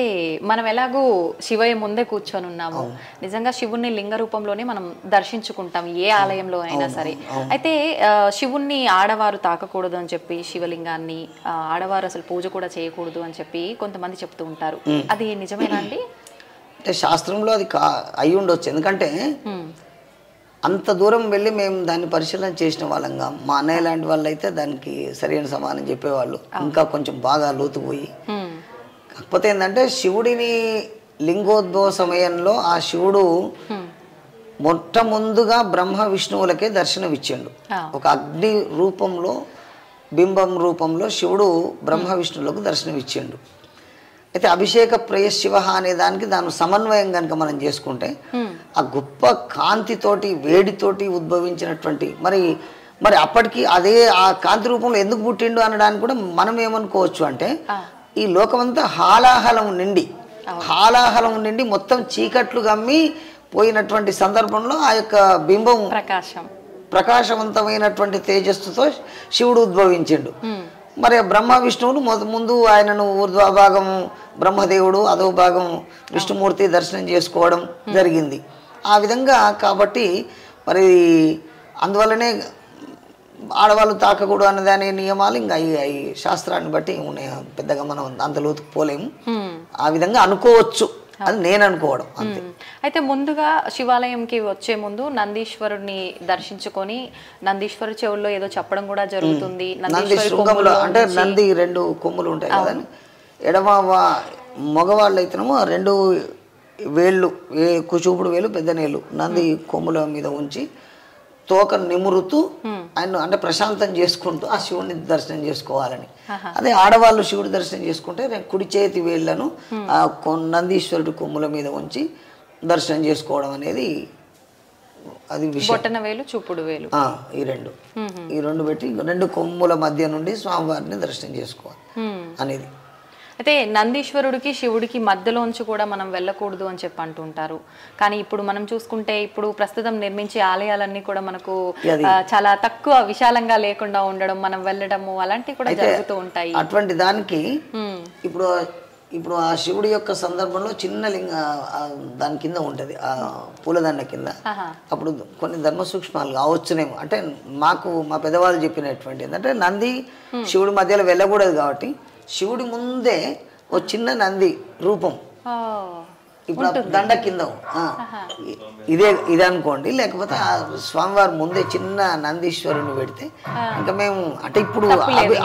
మనం ఎలాగూ శివయ్య ముందే కూర్చొని ఉన్నాము, నిజంగా శివుణ్ణి లింగ రూపంలోనే మనం దర్శించుకుంటాం ఏ ఆలయంలో అయినా సరే. అయితే శివుణ్ణి ఆడవారు తాకకూడదు అని చెప్పి, శివలింగాన్ని ఆడవారు అసలు పూజ కూడా చేయకూడదు అని చెప్పి కొంతమంది చెప్తూ ఉంటారు, అది నిజమేనా అండి? అంటే శాస్త్రంలో అది అయి ఉండొచ్చు, ఎందుకంటే అంత దూరం వెళ్ళి మేము దాన్ని పరిశీలన చేసిన వాళ్ళంగా. మా అన్నయ్య లాంటి వాళ్ళు అయితే దానికి సరైన సమాధానం చెప్పేవాళ్ళు, ఇంకా కొంచెం బాగా లోతుపోయి. కాకపోతే ఏంటంటే శివుడిని లింగోద్భవ సమయంలో ఆ శివుడు మొట్టమొదటిగా బ్రహ్మ విష్ణువులకే దర్శనం ఇచ్చిండు. ఒక అగ్ని రూపంలో, బింబం రూపంలో శివుడు బ్రహ్మ విష్ణువులకు దర్శనం ఇచ్చిండు. అయితే అభిషేక ప్రియ శివ అనే దానికి దాని సమన్వయం కనుక మనం చేసుకుంటే ఆ గొప్ప కాంతితోటి, వేడితోటి ఉద్భవించినటువంటి మరి అప్పటికి అదే ఆ కాంతి రూపంలో ఎందుకు పుట్టిండు అనడానికి కూడా మనం ఏమనుకోవచ్చు అంటే, ఈ లోకమంతా హాలాహలం నిండి మొత్తం చీకట్లు గమ్మి పోయినటువంటి సందర్భంలో ఆ యొక్క బింబం ప్రకాశవంతమైనటువంటి తేజస్సుతో శివుడు ఉద్భవించిండు. మరి బ్రహ్మ విష్ణువులు ముందు ఆయనను ఊర్ధ్వభాగం బ్రహ్మదేవుడు, అదో భాగం విష్ణుమూర్తి దర్శనం చేసుకోవడం జరిగింది. ఆ విధంగా కాబట్టి మరి అందువల్లనే ఆడవాళ్ళు తాకకూడదు అన్నదాని నియమాలు ఇంకా అవి శాస్త్రాన్ని బట్టి ఉన్నాయి, పెద్దగా మనం అంత లోతుకు పోలేము. ఆ విధంగా అనుకోవచ్చు, అది నేను అనుకోవడం అంతే. అయితే ముందుగా శివాలయంకి వచ్చే ముందు నందీశ్వరుడిని దర్శించుకొని నందీశ్వరు చెవుల్లో ఏదో చెప్పడం కూడా జరుగుతుంది. నంది శృంగంలో అంటే నంది 2 కొమ్ములు ఉంటాయి కదండి, ఎడమ మగవాళ్ళు అయితేనేమో 2 వేళ్ళు, చూపుడు వేలు, పెద్ద నేలు నంది కొమ్ముల మీద ఉంచి తోక నిమురుతూ ఆయన అంటే ప్రశాంతం చేసుకుంటూ ఆ శివుడిని దర్శనం చేసుకోవాలని. అదే ఆడవాళ్ళు శివుడి దర్శనం చేసుకుంటే కుడి చేతి వేళ్లను ఆ నందీశ్వరుడి కొమ్ముల మీద ఉంచి దర్శనం చేసుకోవడం అనేది అది విషయం. చూపుడు వేలు ఈ రెండు పెట్టి 2 కొమ్ముల మధ్య నుండి స్వామివారిని దర్శనం చేసుకోవాలి అనేది. అయితే నందీశ్వరుడికి శివుడికి మధ్యలోంచి కూడా మనం వెళ్ళకూడదు అని చెప్పి అంటుంటారు. కానీ ఇప్పుడు మనం చూసుకుంటే ఇప్పుడు ప్రస్తుతం నిర్మించే ఆలయాలన్నీ కూడా మనకు చాలా తక్కువ విశాలంగా లేకుండా ఉండడం, మనం వెళ్ళడము అలాంటివి కూడా జరుగుతూ ఉంటాయి. అటువంటి దానికి ఇప్పుడు ఆ శివుడి యొక్క సందర్భంలో చిన్న లింగ దాని కింద ఉంటది, ఆ పూలదండ కింద. అప్పుడు కొన్ని ధర్మ సూక్ష్మాలు కావచ్చునేమో, అంటే మా పెద్దవాళ్ళు చెప్పినటువంటి ఏంటంటే నంది శివుడి మధ్యలో వెళ్ళకూడదు కాబట్టి శివుడి ముందే ఓ చిన్న నంది రూపం ఇప్పుడు దండ కింద ఇదే అనుకోండి, లేకపోతే ఆ స్వామివారి ముందే చిన్న నందీశ్వరుని పెడితే ఇంకా మేము అంటే ఇప్పుడు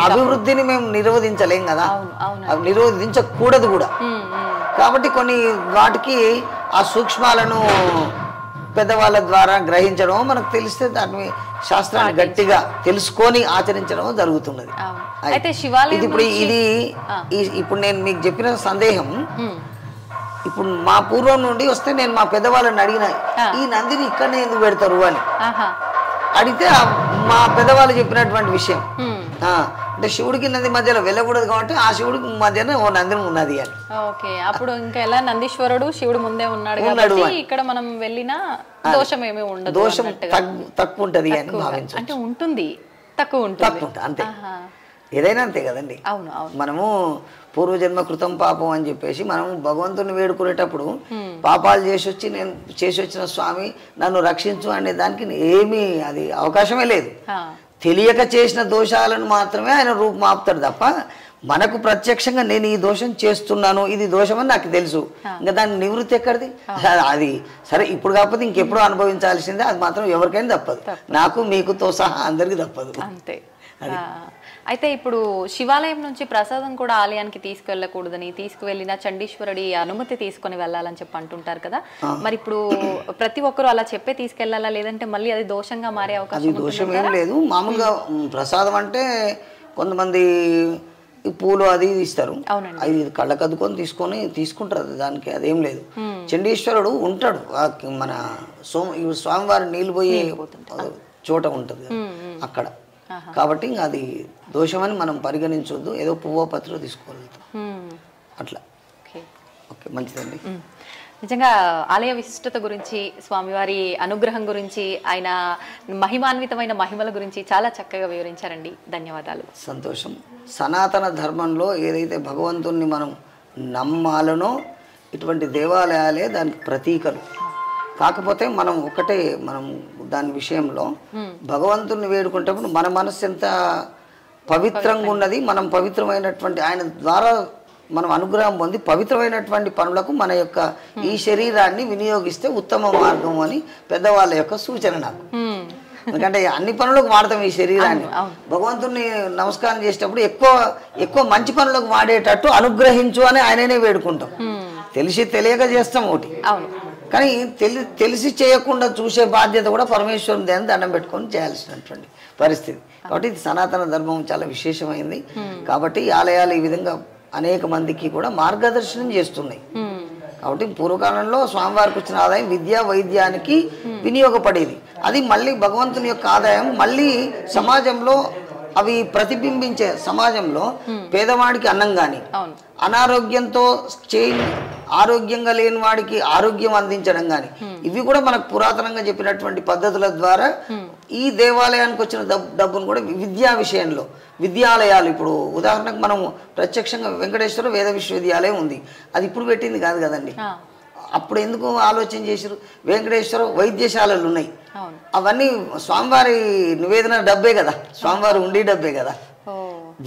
అభివృద్ధిని మేము నిరోధించలేం కదా, అవి నిరోధించకూడదు కూడా. కాబట్టి కొన్ని వాటికి ఆ సూక్ష్మాలను పెద్దవాళ్ళ ద్వారా గ్రహించడం మనకు తెలిస్తే దాన్ని శాస్త్రాన్ని గట్టిగా తెలుసుకొని ఆచరించడం జరుగుతున్నది. ఇప్పుడు నేను మీకు చెప్పిన సందేహం ఇప్పుడు మా పూర్వం నుండి వస్తే నేను మా పెద్దవాళ్ళని అడిగిన ఈ నందిని ఇక్కడనే ఎందుకు పెడతారు అని అడిగితే మా పెద్దవాళ్ళు చెప్పినటువంటి విషయం అంటే శివుడికి నంది మధ్యలో వెళ్ళకూడదు కాబట్టి ఆ శివుడికి మధ్యన ఓ నందిని ఉన్నది అని. ఓకే, అప్పుడు ఇంకా ఎలా నందీశ్వరుడు శివుడు ముందే ఉన్నాడు కాబట్టి ఇక్కడ మనం వెళ్ళినా దోషం ఏమీ ఉండదు, దోషం తక్కువ ఉంటది అని భావించు. అంటే ఉంటుంది, తక్కువ ఉంటుంది అంతే, ఏదైనా అంతే కదండి. అవును, మనము పూర్వజన్మ కృతం పాపం అని చెప్పేసి మనం భగవంతుని వేడుకునేటప్పుడు పాపాలు నేను చేసి వచ్చిన స్వామి నన్ను రక్షించు అనే దానికి ఏమీ అది అవకాశమే లేదు. తెలియక చేసిన దోషాలను మాత్రమే ఆయన రూపుమాపుతాడు తప్ప మనకు ప్రత్యక్షంగా నేను ఈ దోషం చేస్తున్నాను, ఇది దోషమని నాకు తెలుసు, ఇంకా దాని నివృత్తి ఎక్కడిది? అది సరే ఇప్పుడు కాకపోతే ఇంకెప్పుడు అనుభవించాల్సిందే, అది మాత్రం ఎవరికైనా తప్పదు, నాకు మీకుతో సహా అందరికీ తప్పదు. అంతే. అయితే ఇప్పుడు శివాలయం నుంచి ప్రసాదం కూడా ఆలయానికి తీసుకువెళ్ళకూడదని, తీసుకువెళ్ళిన చండీశ్వరుడి అనుమతి తీసుకొని వెళ్ళాలని చెప్పి అంటుంటారు కదా, మరి ఇప్పుడు ప్రతి ఒక్కరు అలా చెప్పే తీసుకెళ్లాలా, లేదంటే మళ్ళీ అది దోషంగా మారే అవకాశం? అది దోషం ఏం లేదు. మామూలుగా ప్రసాదం అంటే కొంతమంది పూలు అది ఇస్తారు, అది కళ్ళకు అద్దుకొని తీసుకుంటారు, దానికి అదేం లేదు. చండీశ్వరుడు ఉంటాడు మన స్వామివారి నీళ్ళు పోయే చోట ఉంటుంది అక్కడ, కాబట్టి ఇంకా అది దోషమని మనం పరిగణించొద్దు, ఏదో పువ్వో పత్రో తీసుకోగలుగుతాం అట్లా. ఓకే, మంచిదండి. నిజంగా ఆలయ విశిష్టత గురించి, స్వామివారి అనుగ్రహం గురించి, ఆయన మహిమాన్వితమైన మహిమల గురించి చాలా చక్కగా వివరించారండి. ధన్యవాదాలు. సంతోషం. సనాతన ధర్మంలో ఏదైతే భగవంతుణ్ణి మనం నమ్మాలనో ఇటువంటి దేవాలయాలే దానికి ప్రతీకలు. కాకపోతే మనం దాని విషయంలో భగవంతుణ్ణి వేడుకుంటప్పుడు మన మనసు ఎంత పవిత్రంగా ఉన్నది, మనం పవిత్రమైనటువంటి ఆయన ద్వారా మనం అనుగ్రహం పొంది పవిత్రమైనటువంటి పనులకు మన యొక్క ఈ శరీరాన్ని వినియోగిస్తే ఉత్తమ మార్గం అని పెద్దవాళ్ళ యొక్క సూచన నాకు. ఎందుకంటే అన్ని పనులకు వాడతాం ఈ శరీరాన్ని, భగవంతుని నమస్కారం చేసేటప్పుడు ఎక్కువ మంచి పనులకు వాడేటట్టు అనుగ్రహించు అని ఆయననే వేడుకుంటాం. తెలిసి తెలియక చేస్తాం ఒకటి, కానీ తెలిసి చేయకుండా చూసే బాధ్యత కూడా పరమేశ్వరుని అని దండం పెట్టుకొని చేయాల్సినటువంటి పరిస్థితి. కాబట్టి ఇది సనాతన ధర్మం చాలా విశేషమైంది. కాబట్టి ఆలయాలు ఈ విధంగా అనేక మందికి కూడా మార్గదర్శనం చేస్తున్నాయి. కాబట్టి పూర్వకాలంలో స్వామివారికి వచ్చిన ఆదాయం విద్యా వైద్యానికి వినియోగపడేది, అది మళ్ళీ భగవంతుని యొక్క ఆదాయం మళ్ళీ సమాజంలో అవి ప్రతిబింబించే, సమాజంలో పేదవాడికి అన్నం కానీ, అనారోగ్యంతో ఆరోగ్యంగా లేని వాడికి ఆరోగ్యం అందించడం కానీ, ఇవి కూడా మనకు పురాతనంగా చెప్పినటువంటి పద్ధతుల ద్వారా ఈ దేవాలయానికి వచ్చిన డబ్బును కూడా విద్యా విషయంలో విద్యాలయాలు, ఇప్పుడు ఉదాహరణకు మనం ప్రత్యక్షంగా వెంకటేశ్వర వేద విశ్వవిద్యాలయం ఉంది, అది ఇప్పుడు పెట్టింది కాదు కదండి. అప్పుడు ఎందుకు ఆలోచన చేశారు? వెంకటేశ్వర వైద్యశాలలు ఉన్నాయి, అవన్నీ స్వామివారి నివేదన డబ్బే కదా, స్వామివారి ఉండి డబ్బే కదా.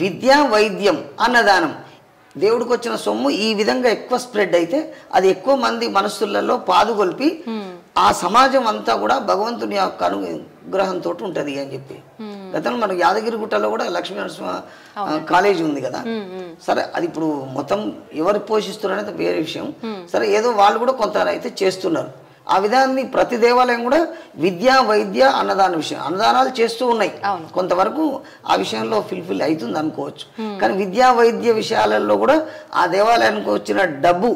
విద్య, వైద్యం, అన్నదానం, దేవుడికి వచ్చిన సొమ్ము ఈ విధంగా ఎక్కువ స్ప్రెడ్ అయితే అది ఎక్కువ మంది మనస్సులలో పాదుగొల్పి ఆ సమాజం అంతా కూడా భగవంతుని యొక్క అనుగ్రహంతో ఉంటుంది అని చెప్పి. గతంలో మనకు యాదగిరిగుట్టలో కూడా లక్ష్మీనరసింహ కాలేజీ ఉంది కదా, సరే అది ఇప్పుడు మొత్తం ఎవరు పోషిస్తున్నారు అనేది వేరే విషయం. సరే ఏదో వాళ్ళు కూడా కొంత అయితే చేస్తున్నారు. ఆ విధాన్ని ప్రతి దేవాలయం కూడా విద్య, వైద్య, అన్నదాన విషయం, అన్నదానాలు చేస్తూ ఉన్నాయి, కొంతవరకు ఆ విషయంలో ఫుల్ఫిల్ అవుతుంది అనుకోవచ్చు. కానీ విద్యా వైద్య విషయాలలో కూడా ఆ దేవాలయానికి వచ్చిన డబ్బు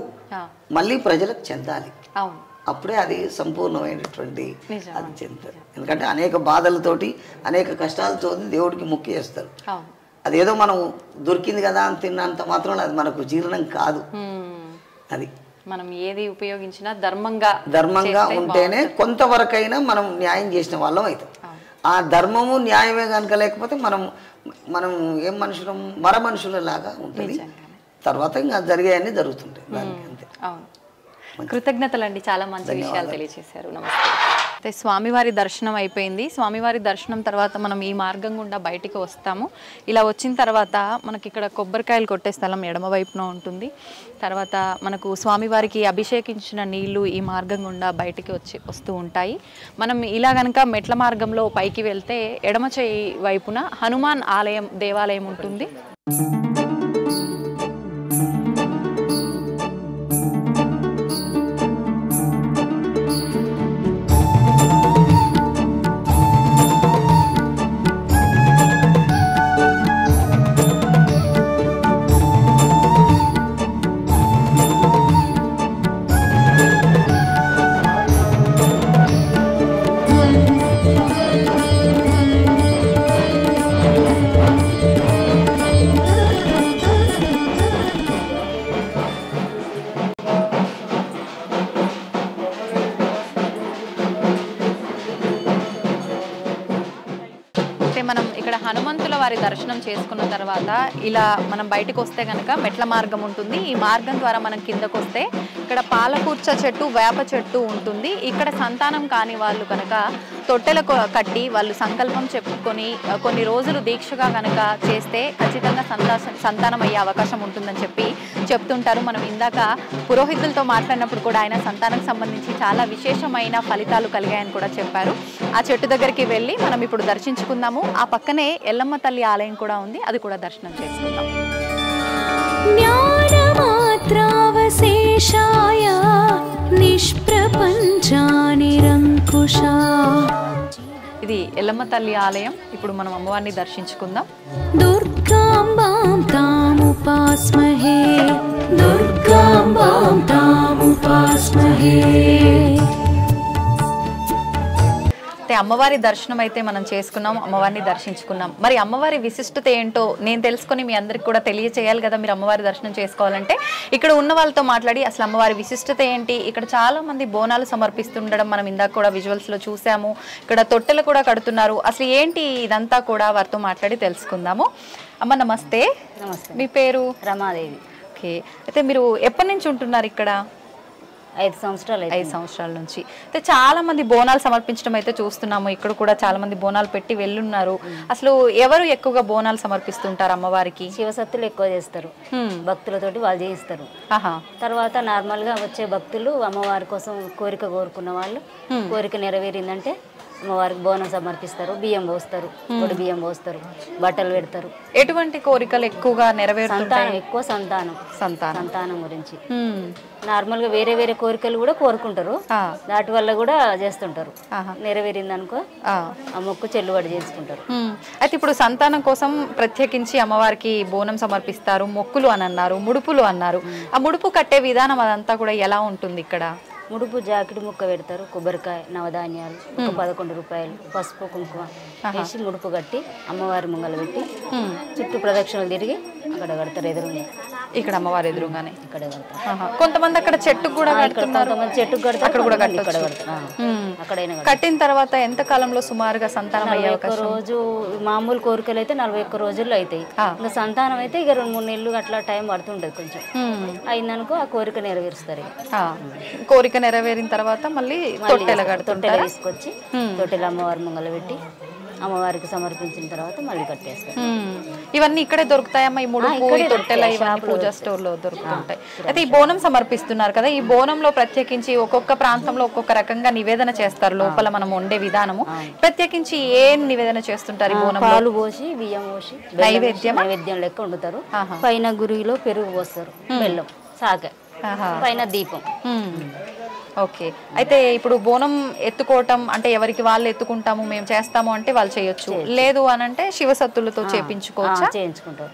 మళ్ళీ ప్రజలకు చెందాలి, అప్పుడే అది సంపూర్ణమైనటువంటి అది చెందుతుంది. ఎందుకంటే అనేక బాధలతోటి అనేక కష్టాలతో దేవుడికి మొక్కి చేస్తారు. అదేదో మనం దొరికింది కదా అని తిన్నంత మాత్రం అది మనకు జీర్ణం కాదు. అది మనం ఏది ఉపయోగించినా ధర్మంగా ఉంటేనే కొంతవరకైనా మనం న్యాయం చేసిన వాళ్ళం అవుతాం. ఆ ధర్మము న్యాయమే కనుక లేకపోతే మనం ఏం మనుషులం, మర మనుషుల లాగా ఉంటుంది. తర్వాత ఇంకా జరిగాయన్నీ జరుగుతుంటాయి దానికి, అంతే. కృతజ్ఞతలండి, చాలా మంచి విషయాలు తెలియజేశారు. నమస్తే. అయితే స్వామివారి దర్శనం అయిపోయింది. స్వామివారి దర్శనం తర్వాత మనం ఈ మార్గం గుండా బయటికి వస్తాము. ఇలా వచ్చిన తర్వాత మనకి ఇక్కడ కొబ్బరికాయలు కొట్టే స్థలం ఎడమ వైపున ఉంటుంది. తర్వాత మనకు స్వామివారికి అభిషేకించిన నీళ్లు ఈ మార్గం గుండా బయటికి వస్తూ ఉంటాయి. మనం ఇలా కనుక మెట్ల మార్గంలో పైకి వెళ్తే ఎడమ చేయి వైపున హనుమాన్ దేవాలయం ఉంటుంది. మనం ఇక్కడ హనుమంతుల వారి దర్శనం చేసుకున్న తర్వాత ఇలా మనం బయటకు వస్తే కనుక మెట్ల మార్గం ఉంటుంది. ఈ మార్గం ద్వారా మనం కిందకు వస్తే ఇక్కడ పాలకూర్చ చెట్టు, వేప చెట్టు ఉంటుంది. ఇక్కడ సంతానం కాని వాళ్ళు కనుక తొట్టెల కట్టి వాళ్ళు సంకల్పం చెప్పుకొని కొన్ని రోజులు దీక్షగా కనుక చేస్తే ఖచ్చితంగా సంతానం అయ్యే అవకాశం ఉంటుందని చెప్పి చెప్తుంటారు. మనం ఇందాక పురోహితులతో మాట్లాడినప్పుడు కూడా ఆయన సంతానానికి సంబంధించి చాలా విశేషమైన ఫలితాలు కలిగాయని కూడా చెప్పారు. ఆ చెట్టు దగ్గరికి వెళ్ళి మనం ఇప్పుడు దర్శించుకుందాము. ఆ పక్కనే ఎల్లమ్మ తల్లి ఆలయం కూడా ఉంది, అది కూడా దర్శనం చేసుకుందాం. జ్ఞానమాత్రావశేషాయ నిష్ప్రపంచా నిరంకుశా. ఇది ఎల్లమ్మ తల్లి ఆలయం. ఇప్పుడు మనం అమ్మవారిని దర్శించుకుందాం. దుర్గాంబాం తాముపాస్మహే, దుర్గాంబాం తాముపాస్మహే. అమ్మవారి దర్శనం అయితే మనం చేసుకున్నాం, అమ్మవారిని దర్శించుకున్నాం. మరి అమ్మవారి విశిష్టత ఏంటో నేను తెలుసుకొని మీ అందరికి కూడా తెలియచేయాలి కదా. మీరు అమ్మవారి దర్శనం చేసుకోవాలంటే ఇక్కడ ఉన్న వాళ్ళతో మాట్లాడి అసలు అమ్మవారి విశిష్టత ఏంటి, ఇక్కడ చాలా మంది బోనాలు సమర్పిస్తుండడం మనం ఇందాక కూడా విజువల్స్ లో చూసాము. ఇక్కడ తొట్టెలు కూడా కడుతున్నారు. అసలు ఏంటి ఇదంతా కూడా వారితో మాట్లాడి తెలుసుకుందాము. అమ్మ నమస్తే. మీ పేరు? రమాదేవి. ఓకే, అయితే మీరు ఎప్పటి నుంచి ఉంటున్నారు ఇక్కడ? 5 సంవత్సరాలు. 5 సంవత్సరాల నుంచి. అయితే చాలా మంది బోనాలు సమర్పించడం అయితే చూస్తున్నాము. ఇక్కడ కూడా చాలా మంది బోనాలు పెట్టి వెళ్ళున్నారు. అసలు ఎవరు ఎక్కువగా బోనాలు సమర్పిస్తుంటారు అమ్మవారికి? శివసత్తులు ఎక్కువ చేస్తారు, భక్తులతోటి వాళ్ళు చేయిస్తారు. తర్వాత నార్మల్ గా వచ్చే భక్తులు అమ్మవారి కోసం కోరిక కోరుకున్న వాళ్ళు కోరిక నెరవేరిందంటే అమ్మవారికి బోనం సమర్పిస్తారు, బియ్యం పోస్తారు, పొడి బియ్యం పోస్తారు, బట్టలు పెడతారు. ఎటువంటి కోరికలు ఎక్కువగా నెరవేరుతుంటాయి? ఎక్కువ సంతానం గురించి నార్మల్ గా వేరే వేరే కోరికలు కూడా కోరుకుంటారు, దాటి వల్ల కూడా చేస్తుంటారు. నెరవేరింది అనుకో ఆ మొక్కు చెల్లుబాటు చేసుకుంటారు. అయితే ఇప్పుడు సంతానం కోసం ప్రత్యేకించి అమ్మవారికి బోనం సమర్పిస్తారు, మొక్కులు అని అన్నారు, ముడుపులు అన్నారు. ఆ ముడుపు కట్టే విధానం అదంతా కూడా ఎలా ఉంటుంది ఇక్కడ? ముడుపు జాకెట్ ముక్క పెడతారు, కొబ్బరికాయ, నవధాన్యాలు, 11 రూపాయలు, పసుపు కుంకుమ వేసి ముడుపు కట్టి అమ్మవారి ముంగలు పెట్టి చుట్టూ ప్రదక్షిణలు తిరిగి అక్కడ కడతారు. ఎదురుగా ఇక్కడ అమ్మవారి ఎదురుగానే ఇక్కడ కడతారు. కొంతమంది అక్కడ చెట్టుకు కూడా కడుతున్నారు, చెట్టుకు కడతారు, అక్కడ కూడా అక్కడైనా కట్టిన తర్వాత ఎంత కాలంలో సుమారుగా సంతానం అయ్యే అవకాశం? రోజు మామూలు కోరికలు అయితే 41 రోజుల్లో అవుతాయి. ఇంకా సంతానం అయితే ఇక 2-3 నెలలు అట్లా టైం పడుతుంటది. కొంచెం అయిందనుకో ఆ కోరిక నెరవేరుస్తారు. కోరిక నెరవేరిన తర్వాత మళ్ళీ తొట్టెల తీసుకొచ్చి తొట్టెల అమ్మవారి ముంగల పెట్టి అమ్మవారికి సమర్పించిన తర్వాత మళ్ళీ కట్టేస్తారు. ఇవన్నీ ఇక్కడే దొరుకుతాయమ్మా? ఈ ముడుపు, తొట్టెల ఇవన్నీ పూజా స్టోర్ లో దొరుకుతుంటాయి. అయితే ఈ బోనం సమర్పిస్తున్నారు కదా, ఈ బోనంలో ప్రత్యేకించి ఒక్కొక్క ప్రాంతంలో ఒక్కొక్క రకంగా నివేదన చేస్తారు. లోపల మనం వండే విధానము ప్రత్యేకించి ఏం నివేదన చేస్తుంటారు? ఈ బోనం పాలు పోసి బియ్యం పోసి నైవేద్యం లెక్క వండుతారు. పైన గురిలో పెరుగు పోస్తారు, బెల్లం, సాకె, పైన దీపం. ఓకే, అయితే ఇప్పుడు బోనం ఎత్తుకోవటం అంటే ఎవరికి వాళ్ళు ఎత్తుకుంటాము మేము చేస్తాము అంటే వాళ్ళు చేయొచ్చు, లేదు అని అంటే శివసత్తులతో చేయించుకోవచ్చా? చేయించుకుంటారు.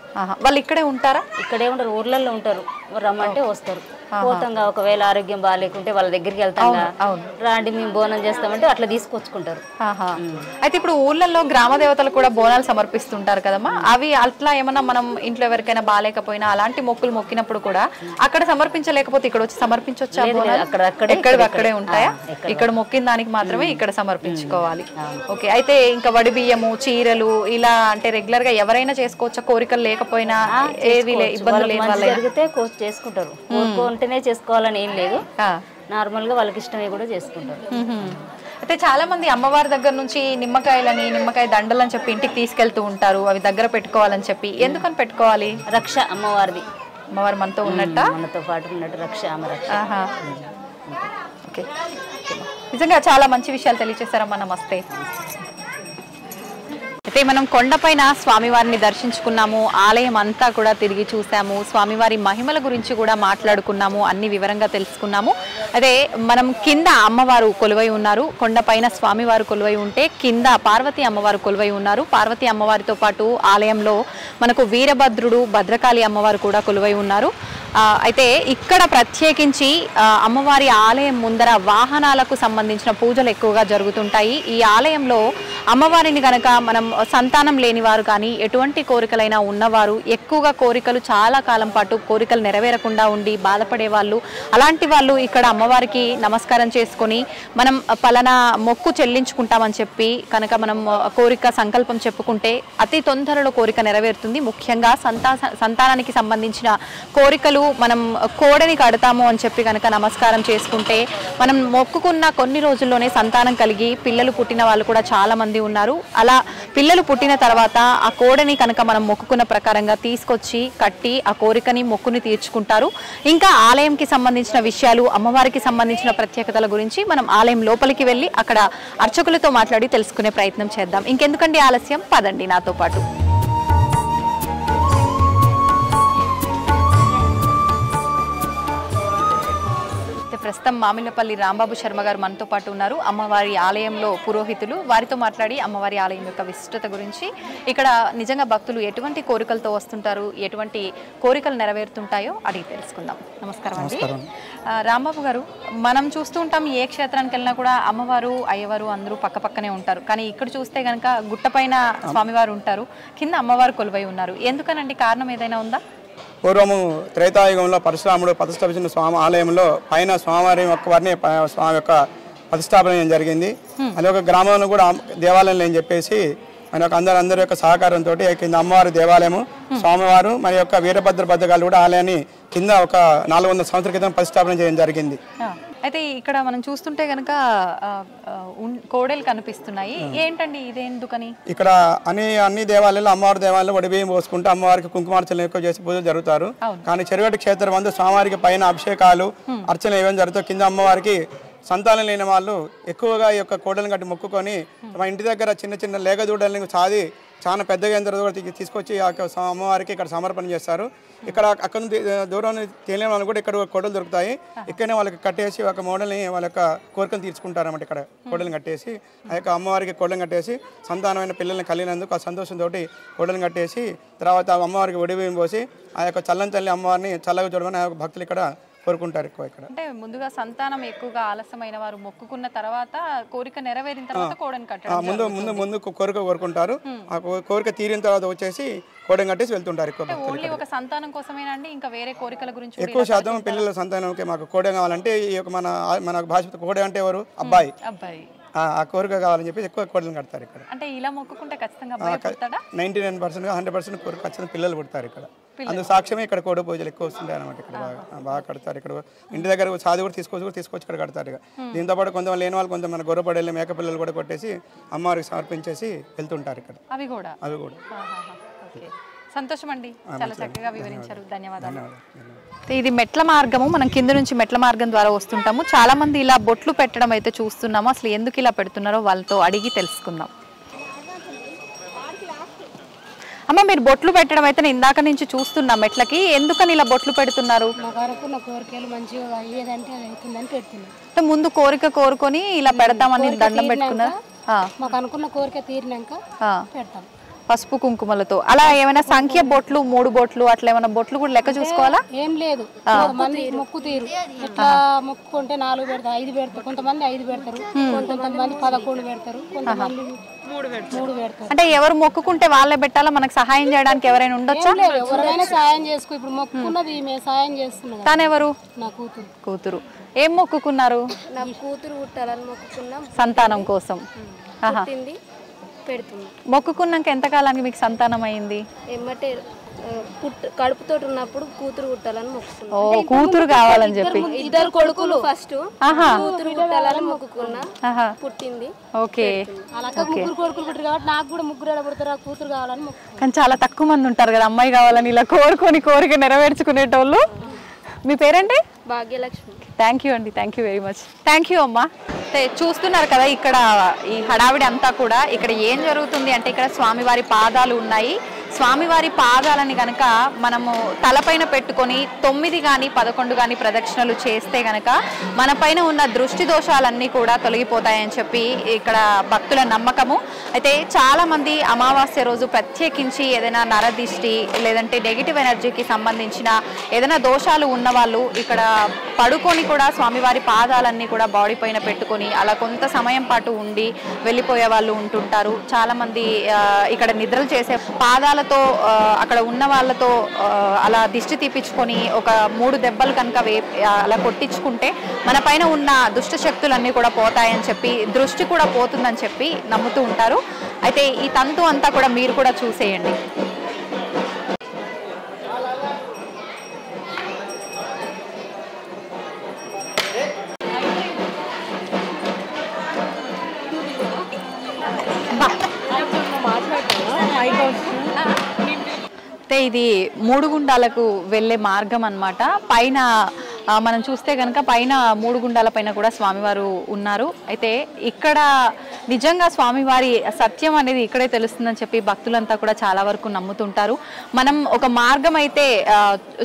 వాళ్ళు ఇక్కడే ఉంటారా? ఇక్కడే ఉంటారు, ఊర్లలో ఉంటారు. రమ్మంటే వస్తారు, పోతాంగా. ఒకవేళ ఆరోగ్యం బాగాలేకుంటే వాళ్ళ దగ్గరికి వెళ్తాం, రాండి మేము బోనం చేస్తామంటే అట్లా తీసుకొచ్చుకుంటారు. అయితే ఇప్పుడు ఊర్లలో గ్రామ దేవతలు కూడా బోనాలు సమర్పిస్తుంటారు కదమ్మా, అవి అట్లా ఏమన్నా మనం ఇంట్లో ఎవరికైనా బాగాలేకపోయినా అలాంటి మొక్కులు మొక్కినప్పుడు కూడా అక్కడ సమర్పించలేకపోతే ఇక్కడ వచ్చి సమర్పించవచ్చా? అక్కడే ఉంటాయా? ఇక్కడ మొక్కిన దానికి మాత్రమే ఇక్కడ సమర్పించుకోవాలి. ఓకే, అయితే ఇంకా వడి బియ్యము, చీరలు ఇలా అంటే రెగ్యులర్ గా ఎవరైనా చేసుకోవచ్చా? కోరికలు లేకపోయినా ఏవి ఇబ్బందులు లేని వాళ్ళు జరిగితే చేసుకుంటారు. కోరుకుంటేనే చేసుకోవాలని ఏం లేదు, నార్మల్ గా వాళ్ళకి ఇష్టమే కూడా చేసుకుంటారు. అయితే చాలా మంది అమ్మవారి దగ్గర నుంచి నిమ్మకాయ దండలని చెప్పి ఇంటికి తీసుకెళ్తూ ఉంటారు, అవి దగ్గర పెట్టుకోవాలని చెప్పి. ఎందుకని పెట్టుకోవాలి? రక్ష అమ్మవారిది. అమ్మవారు మనతో ఉన్నట్ట, మనతో పాటు ఉన్నట్టు రక్ష, ఆమె రక్ష. ఓకే, నిజంగా చాలా మంచి విషయాలు తెలియజేశారమ్మా. నమస్తే. అయితే మనం కొండపైన స్వామివారిని దర్శించుకున్నాము, ఆలయం అంతా కూడా తిరిగి చూసాము, స్వామివారి మహిమల గురించి కూడా మాట్లాడుకున్నాము, అన్ని వివరంగా తెలుసుకున్నాము. అదే మనం కింద అమ్మవారు కొలువై ఉన్నారు, కొండపైన స్వామివారు కొలువై ఉంటే కింద పార్వతీ అమ్మవారు కొలువై ఉన్నారు. పార్వతీ అమ్మవారితో పాటు ఆలయంలో మనకు వీరభద్రుడు, భద్రకాళి అమ్మవారు కూడా కొలువై ఉన్నారు. అయితే ఇక్కడ ప్రత్యేకించి అమ్మవారి ఆలయం ముందర వాహనాలకు సంబంధించిన పూజలు ఎక్కువగా జరుగుతుంటాయి. ఈ ఆలయంలో అమ్మవారిని గనక మనం సంతానం లేని వారు కానీ ఎటువంటి కోరికలైనా ఉన్నవారు ఎక్కువగా కోరికలు చాలా కాలం పాటు కోరికలు నెరవేరకుండా ఉండి బాధపడే వాళ్ళు, అలాంటి వాళ్ళు ఇక్కడ అమ్మవారికి నమస్కారం చేసుకొని మనం పలానా మొక్కు చెల్లించుకుంటామని చెప్పి కనుక మనం కోరిక సంకల్పం చెప్పుకుంటే అతి తొందరలో కోరిక నెరవేరుతుంది. ముఖ్యంగా సంతానానికి సంబంధించిన కోరికలు పిల్లలు మనం కోడని కడతాము అని చెప్పి కనుక నమస్కారం చేసుకుంటే మనం మొక్కుకున్న కొన్ని రోజుల్లోనే సంతానం కలిగి పిల్లలు పుట్టిన వాళ్ళు కూడా చాలా మంది ఉన్నారు. అలా పిల్లలు పుట్టిన తర్వాత ఆ కోడని కనుక మనం మొక్కుకున్న ప్రకారంగా తీసుకొచ్చి కట్టి ఆ కోరికని మొక్కుని తీర్చుకుంటారు. ఇంకా ఆలయంకి సంబంధించిన విషయాలు, అమ్మవారికి సంబంధించిన ప్రత్యేకతల గురించి మనం ఆలయం లోపలికి వెళ్ళి అక్కడ అర్చకులతో మాట్లాడి తెలుసుకునే ప్రయత్నం చేద్దాం. ఇంకెందుకండి ఆలస్యం, పదండి నాతో పాటు. ప్రస్తుతం మామిళ్ళపల్లి రాంబాబు శర్మ గారు మనతో పాటు ఉన్నారు. అమ్మవారి ఆలయంలో పురోహితులు. వారితో మాట్లాడి అమ్మవారి ఆలయం యొక్క విశిష్టత గురించి, ఇక్కడ నిజంగా భక్తులు ఎటువంటి కోరికలతో వస్తుంటారు, ఎటువంటి కోరికలు నెరవేరుతుంటాయో అడిగి తెలుసుకుందాం. నమస్కారం అండి. రాంబాబు గారు, మనం చూస్తూ ఉంటాం ఏ క్షేత్రానికి వెళ్ళినా కూడా అమ్మవారు అయ్యవారు అందరూ పక్కపక్కనే ఉంటారు. కానీ ఇక్కడ చూస్తే కనుక గుట్టపైన స్వామివారు ఉంటారు, కింద అమ్మవారు కొలువై ఉన్నారు. ఎందుకనండి, కారణం ఏదైనా ఉందా? పూర్వము త్రేతాయుగంలో పరశురాముడు ప్రతిష్ఠాపించిన స్వామి ఆలయంలో పైన స్వామివారి యొక్క వారిని స్వామి యొక్క ప్రతిష్టాపన జరిగింది. అది ఒక గ్రామంలో కూడా దేవాలయం అని చెప్పేసి మన యొక్క అందరి యొక్క సహకారంతో కింద అమ్మవారి దేవాలయము, స్వామివారు మరి యొక్క వీరభద్ర భద్రకాలు కూడా ఆలయాన్ని కింద ఒక 400 సంవత్సరాల క్రితం ప్రతిష్టాపన చేయడం జరిగింది. అయితే ఇక్కడ మనం చూస్తుంటే కనుక కోడలు కనిపిస్తున్నాయి. ఏంటండి ఇదేందుకని? ఇక్కడ అన్ని దేవాలయాల్లో అమ్మవారి దేవాలయంలో వడిబియ్యం పోసుకుంటూ అమ్మవారికి కుంకుమార్చనలు ఎక్కువ చేసి పూజలు జరుగుతారు. కానీ చెరుగట్టు క్షేత్రం వద్ద స్వామివారికి పైన అభిషేకాలు, అర్చనలు ఏమేమి జరుగుతాయి. కింద అమ్మవారికి సంతానం లేని వాళ్ళు ఎక్కువగా ఈ యొక్క కోడలను కట్టి మొక్కుకొని మా ఇంటి దగ్గర చిన్న చిన్న లేగదూడల్ని సాది చాలా పెద్దగా అయిన తర్వాత తీసుకొచ్చి అమ్మవారికి ఇక్కడ సమర్పణ చేస్తారు. ఇక్కడ అక్కడ దూరం తెలియని వాళ్ళు కూడా ఇక్కడ కోడలు దొరుకుతాయి. ఇక్కడనే వాళ్ళకి కట్టేసి ఒక మోడల్ని వాళ్ళ యొక్క కోరికలు తీర్చుకుంటారు అన్నమాట. ఇక్కడ కోడలను కట్టేసి ఆ యొక్క అమ్మవారికి కోడలను కట్టేసి సంతానమైన పిల్లల్ని కలిగినందుకు ఆ సంతోషంతో కోడలను కట్టేసి తర్వాత అమ్మవారికి ఒడిబియ్యం పోసి ఆ యొక్క చల్లని తల్లి అమ్మవారిని చల్లగా చూడమని ఆ యొక్క భక్తులు ఇక్కడ కోరుకుంటారు ఎక్కువ. ఇక్కడ అంటే ముందుగా సంతానం ఎక్కువగా ఆలస్యమైన వారు మొక్కుకున్న తర్వాత కోరిక నెరవేరిన తర్వాత కోడని కట్టడం ముందు కోరిక కోరుకుంటారు. ఆ కోరిక తీరిన తర్వాత వచ్చేసి కోడని కట్టేసి వెళ్తుంటారు. ఓన్లీ ఒక సంతానం కోసమేనా అండి, ఇంకా వేరే కోరికల గురించి? ఎక్కువ శాతం పిల్లల సంతానంకి మాకు కోడే కావాలంటే ఈ యొక్క మన భాష కోడే అంటే ఎవరు అబ్బాయి ఆ కోరిక కావాలని చెప్పి ఎక్కువ కోడలను కడతారు ఇక్కడ. అంటే ఇలా మొక్కుకుంటే ఖచ్చితంగా 99% 100% కోరిక ఖచ్చితంగా పిల్లలు పుడతారు ఇక్కడ. అందుకు సాక్ష్యమే ఇక్కడ కోడి పూజలు ఎక్కువ వస్తుంటాయి అనమాట. ఇక్కడ బాగా కడతారు. ఇక్కడ ఇంటి దగ్గర సాది కూడా తీసుకొచ్చి ఇక్కడ కడతారు. దీంతో పాటు కొంతమంది లేని వాళ్ళు కొంతమంది గొర్రెపడేళ్ళు మేక పిల్లలు కూడా కొట్టేసి అమ్మవారికి సమర్పించేసి వెళ్తుంటారు ఇక్కడ. అవి కూడా సంతోషం అండి, చాలా చక్కగా వివరించారు. ధన్యవాదాలు. ఇది మెట్ల మార్గము. మనం కింద నుంచి మెట్ల మార్గం ద్వారా వస్తుంటాము. చాలా మంది ఇలా బొట్లు పెట్టడం అయితే చూస్తున్నాము. అసలు ఎందుకు ఇలా పెడుతున్నారో వాళ్ళతో అడిగి తెలుసుకుందాం. అమ్మ, మీరు బొట్లు పెట్టడం అయితే నేను ఇందాక నుంచి చూస్తున్నా మెట్లకి, ఎందుకని ఇలా బొట్లు పెడుతున్నారు? అంటే ముందు కోరిక కోరుకొని ఇలా పెడతామని దండం పెట్టుకున్నారు. మాకు అనుకున్న కోరిక తీరినాక పెడతాం పసుపు కుంకుమలతో. అలా ఏమైనా సంఖ్య బొట్లు, 3 బొట్లు అట్లా ఏమైనా బొట్లు కూడా లెక్క చూసుకోవాలా? ఏం లేదు, మొక్కు తీరు ఎట్లా మొక్కుకుంటే 4 పెడతారు, 5 పెడతారు, కొంతమంది 5 పెడతారు, కొంతమంది 11 పెడతారు, కొంతమంది 3 పెడతారు. అంటే ఎవరు మొక్కుకుంటే వాళ్ళే పెట్టాలా? మనకు సహాయం చేయడానికి ఎవరైనా ఉండొచ్చా? ఎవరైనా సాయం చేసుకో. ఇప్పుడు మొక్కుకున్నది మేము సాయం చేస్తున్నాం. తానెవరు? నా కూతురు. ఏం మొక్కుకున్నారు? నా కూతురు పుట్టాలని మొక్కుకున్నాం, సంతానం కోసం. పెడుతుంది. మొక్కుకున్నాక ఎంతకాలానికి మీకు సంతానం అయింది? ఏమంటే కడుపుతో ఉన్నప్పుడు కూతురు పుట్టాలని మొక్కుకున్నాం. ఓ, కూతురు కావాలని చెప్పి 2 కొడుకులు ఫస్ట్ కూతురు పుట్టాలని మొక్కుకున్నా, పుట్టింది. ఓకే, అలాగే 3 కొడుకులు పుట్టారు కాబట్టి నాకు కూడా 3 పుడతారు, కూతురు కావాలని మొక్కుకున్నాం. కానీ చాలా తక్కువ మంది ఉంటారు కదా అమ్మాయి కావాలని ఇలా కోరిక నెరవేర్చుకునేటోళ్ళు. మీ పేరేంటి? భాగ్యలక్ష్మి. థ్యాంక్ యూ అండి, thank you very much. Thank you అమ్మా. చూస్తున్నారు కదా ఇక్కడ ఈ హడావిడి అంతా కూడా. ఇక్కడ ఏం జరుగుతుంది అంటే ఇక్కడ స్వామివారి పాదాలు ఉన్నాయి. స్వామివారి పాదాలని కనుక మనము తలపైన పెట్టుకొని 9 కానీ 11 కానీ ప్రదక్షిణలు చేస్తే కనుక మన పైన ఉన్న దృష్టి దోషాలన్నీ కూడా తొలగిపోతాయని చెప్పి ఇక్కడ భక్తుల నమ్మకము. అయితే చాలామంది అమావాస్య రోజు ప్రత్యేకించి ఏదైనా నరదిష్టి లేదంటే నెగిటివ్ ఎనర్జీకి సంబంధించిన ఏదైనా దోషాలు ఉన్నవాళ్ళు ఇక్కడ పడుకొని కూడా స్వామివారి పాదాలన్నీ కూడా బాడీ పైన పెట్టుకొని అలా కొంత సమయం పాటు ఉండి వెళ్ళిపోయే వాళ్ళు ఉంటుంటారు. చాలామంది ఇక్కడ నిద్రలు చేసే పాదాలతో అక్కడ ఉన్న వాళ్ళతో అలా దిష్టి తీపించుకొని ఒక 3 దెబ్బలు కనుక అలా కొట్టించుకుంటే మన పైన ఉన్న దుష్ట శక్తులన్నీ కూడా పోతాయని చెప్పి, దృష్టి కూడా పోతుందని చెప్పి నమ్ముతూ ఉంటారు. అయితే ఈ తంతు అంతా కూడా మీరు కూడా చూసేయండి. అయితే ఇది మూడుగుండాలకు వెళ్ళే మార్గం అన్నమాట. పైన మనం చూస్తే కనుక పైన మూడుగుండాల పైన కూడా స్వామివారు ఉన్నారు. అయితే ఇక్కడ నిజంగా స్వామివారి సత్యం అనేది ఇక్కడే తెలుస్తుందని చెప్పి భక్తులంతా కూడా చాలా వరకు నమ్ముతుంటారు. మనం ఒక మార్గం అయితే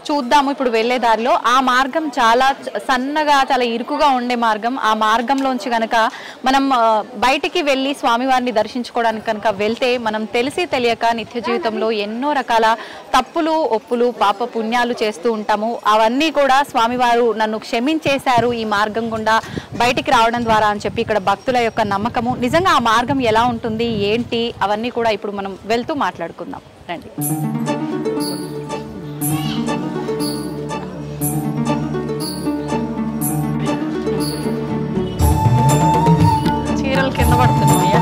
చూద్దాము ఇప్పుడు వెళ్ళే దారిలో. ఆ మార్గం చాలా సన్నగా చాలా ఇరుకుగా ఉండే మార్గం. ఆ మార్గంలోంచి కనుక మనం బయటికి వెళ్ళి స్వామివారిని దర్శించుకోవడానికి కనుక వెళ్తే మనం తెలిసి తెలియక నిత్య జీవితంలో ఎన్నో రకాల తప్పులు ఒప్పులు పాప పుణ్యాలు చేస్తూ ఉంటాము. అవన్నీ కూడా స్వామివారు నన్ను క్షమించేశారు ఈ మార్గం గుండా బయటికి రావడం ద్వారా అని చెప్పి ఇక్కడ భక్తుల యొక్క నమ్మకము. నిజంగా ఆ మార్గం ఎలా ఉంటుంది ఏంటి అవన్నీ కూడా ఇప్పుడు మనం వెళ్తూ మాట్లాడుకుందాం రండి. చీరలు కింద పడుతున్నాయా?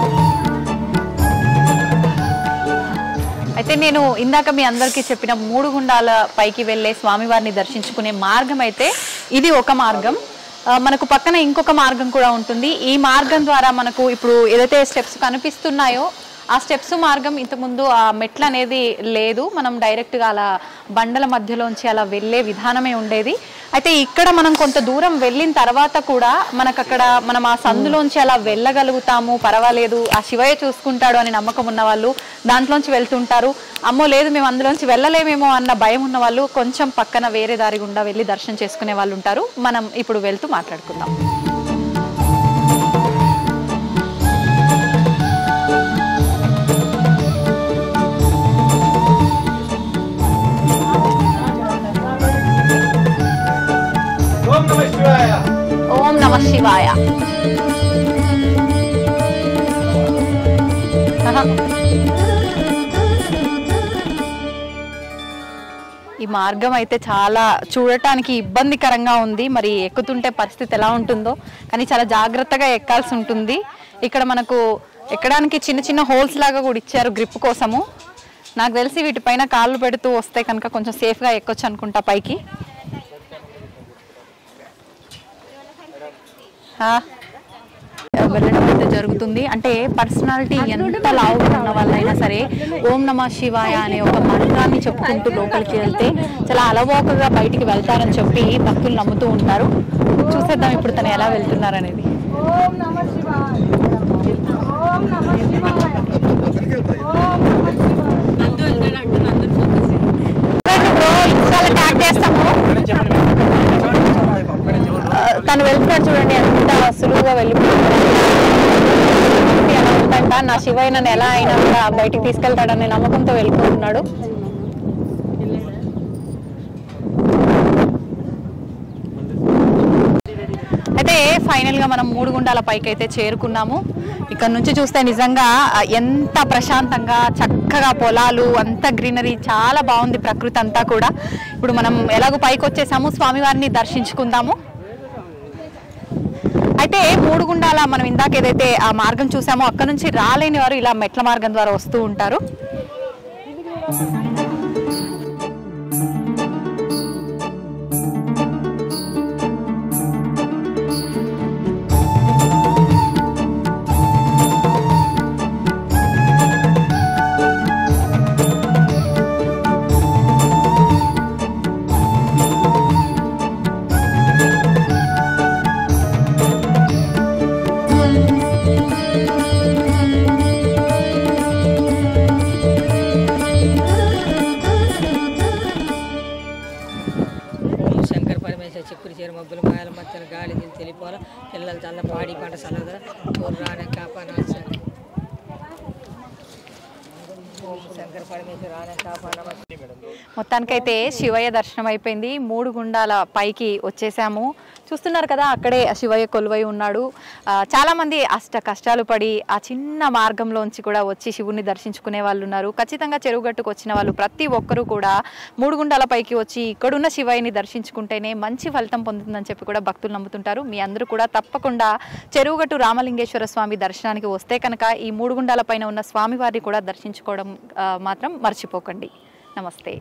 అయితే నేను ఇందాక మీ అందరికీ చెప్పిన మూడుగుండాల పైకి వెళ్ళే స్వామివారిని దర్శించుకునే మార్గం అయితే ఇది ఒక మార్గం. మనకు పక్కన ఇంకొక మార్గం కూడా ఉంటుంది. ఈ మార్గం ద్వారా మనకు ఇప్పుడు ఏదైతే స్టెప్స్ కనిపిస్తున్నాయో ఆ స్టెప్స్ మార్గం ఇంతకుముందు ఆ మెట్లు అనేది లేదు. మనం డైరెక్ట్గా అలా బండల మధ్యలోంచి అలా వెళ్ళే విధానమే ఉండేది. అయితే ఇక్కడ మనం కొంత దూరం వెళ్ళిన తర్వాత కూడా మనకు అక్కడ మనం ఆ సందులోంచి అలా వెళ్ళగలుగుతాము, పర్వాలేదు ఆ శివయ్య చూసుకుంటాడు అని నమ్మకం ఉన్న వాళ్ళు దాంట్లోంచి వెళ్తుంటారు. అమ్మో లేదు మేము అందులోంచి వెళ్ళలేమేమో అన్న భయం ఉన్న వాళ్ళు కొంచెం పక్కన వేరే దారి గుండా వెళ్ళి దర్శనం చేసుకునే వాళ్ళు ఉంటారు. మనం ఇప్పుడు వెళ్తూ మాట్లాడుకుందాం. ఓం నమ శివాయ. ఈ మార్గం అయితే చాలా చూడటానికి ఇబ్బందికరంగా ఉంది. మరి ఎక్కుతుంటే పరిస్థితి ఎలా ఉంటుందో కానీ చాలా జాగ్రత్తగా ఎక్కాల్సి ఉంటుంది. ఇక్కడ మనకు ఎక్కడానికి చిన్న చిన్న హోల్స్ లాగా కూడా ఇచ్చారు గ్రిప్ కోసము. నాకు తెలిసి వీటిపైన కాళ్ళు పెడుతూ వస్తే కనుక కొంచెం సేఫ్గా ఎక్కొచ్చు అనుకుంటా పైకి. వెళ్ళడం అయితే జరుగుతుంది. అంటే పర్సనాలిటీ ఎంత లావుగా ఉన్న వాళ్ళైనా సరే ఓం నమ శివాయ అనే ఒక మంత్రాన్ని చెప్పుకుంటూ లోపలికి వెళ్తే చాలా అలవోకగా బయటికి వెళ్తారని చెప్పి భక్తులు నమ్ముతూ ఉంటారు. చూసేద్దాం ఇప్పుడు తను ఎలా వెళ్తున్నారు అనేది. తను వెళ్తున్నాడు చూడండి, ఎంత సులువుగా వెళ్ళిపోతున్నాడు. ఎలా ఉందంట నా శివయ్య నన్ను ఎలా అయినా కూడా బయటికి తీసుకెళ్తాడనే నమ్మకంతో వెళ్ళిపోతున్నాడు. అయితే ఫైనల్ గా మనం మూడుగుండాల పైకి అయితే చేరుకున్నాము. ఇక్కడ నుంచి చూస్తే నిజంగా ఎంత ప్రశాంతంగా చక్కగా పొలాలు అంత గ్రీనరీ చాలా బాగుంది ప్రకృతి అంతా కూడా. ఇప్పుడు మనం ఎలాగో పైకి వచ్చేసాము, స్వామివారిని దర్శించుకుందాము. అయితే మూడుగుండాల మనం ఇందాక ఏదైతే ఆ మార్గం చూసామో అక్కడ నుంచి రాలేని వారు ఇలా మెట్ల మార్గం ద్వారా వస్తూ ఉంటారు. చిక్కుడు చీర మబ్బులు మాయల మధ్యన గాలి తెలిపోల పిల్లలు చల్ల పాడి పంట చల్లదా రానే కాపాడ శంకర పరమేశ్వర రానే కాపాడ. మొత్తానికైతే శివయ్య దర్శనం అయిపోయింది. మూడుగుండాల పైకి వచ్చేసాము. చూస్తున్నారు కదా అక్కడే శివయ్య కొలువై ఉన్నాడు. చాలా మంది అష్ట కష్టాలు పడి ఆ చిన్న మార్గంలోంచి కూడా వచ్చి శివుని దర్శించుకునే వాళ్ళు ఉన్నారు. ఖచ్చితంగా చెరువుగట్టుకు వచ్చిన వాళ్ళు ప్రతి ఒక్కరూ కూడా మూడుగుండాల పైకి వచ్చి ఇక్కడున్న శివయ్యని దర్శించుకుంటేనే మంచి ఫలితం పొందుతుందని చెప్పి కూడా భక్తులు నమ్ముతుంటారు. మీ అందరూ కూడా తప్పకుండా చెరువుగట్టు రామలింగేశ్వర స్వామి దర్శనానికి వస్తే కనుక ఈ మూడుగుండాల పైన ఉన్న స్వామివారిని కూడా దర్శించుకోవడం మాత్రం మర్చిపోకండి. నమస్తే.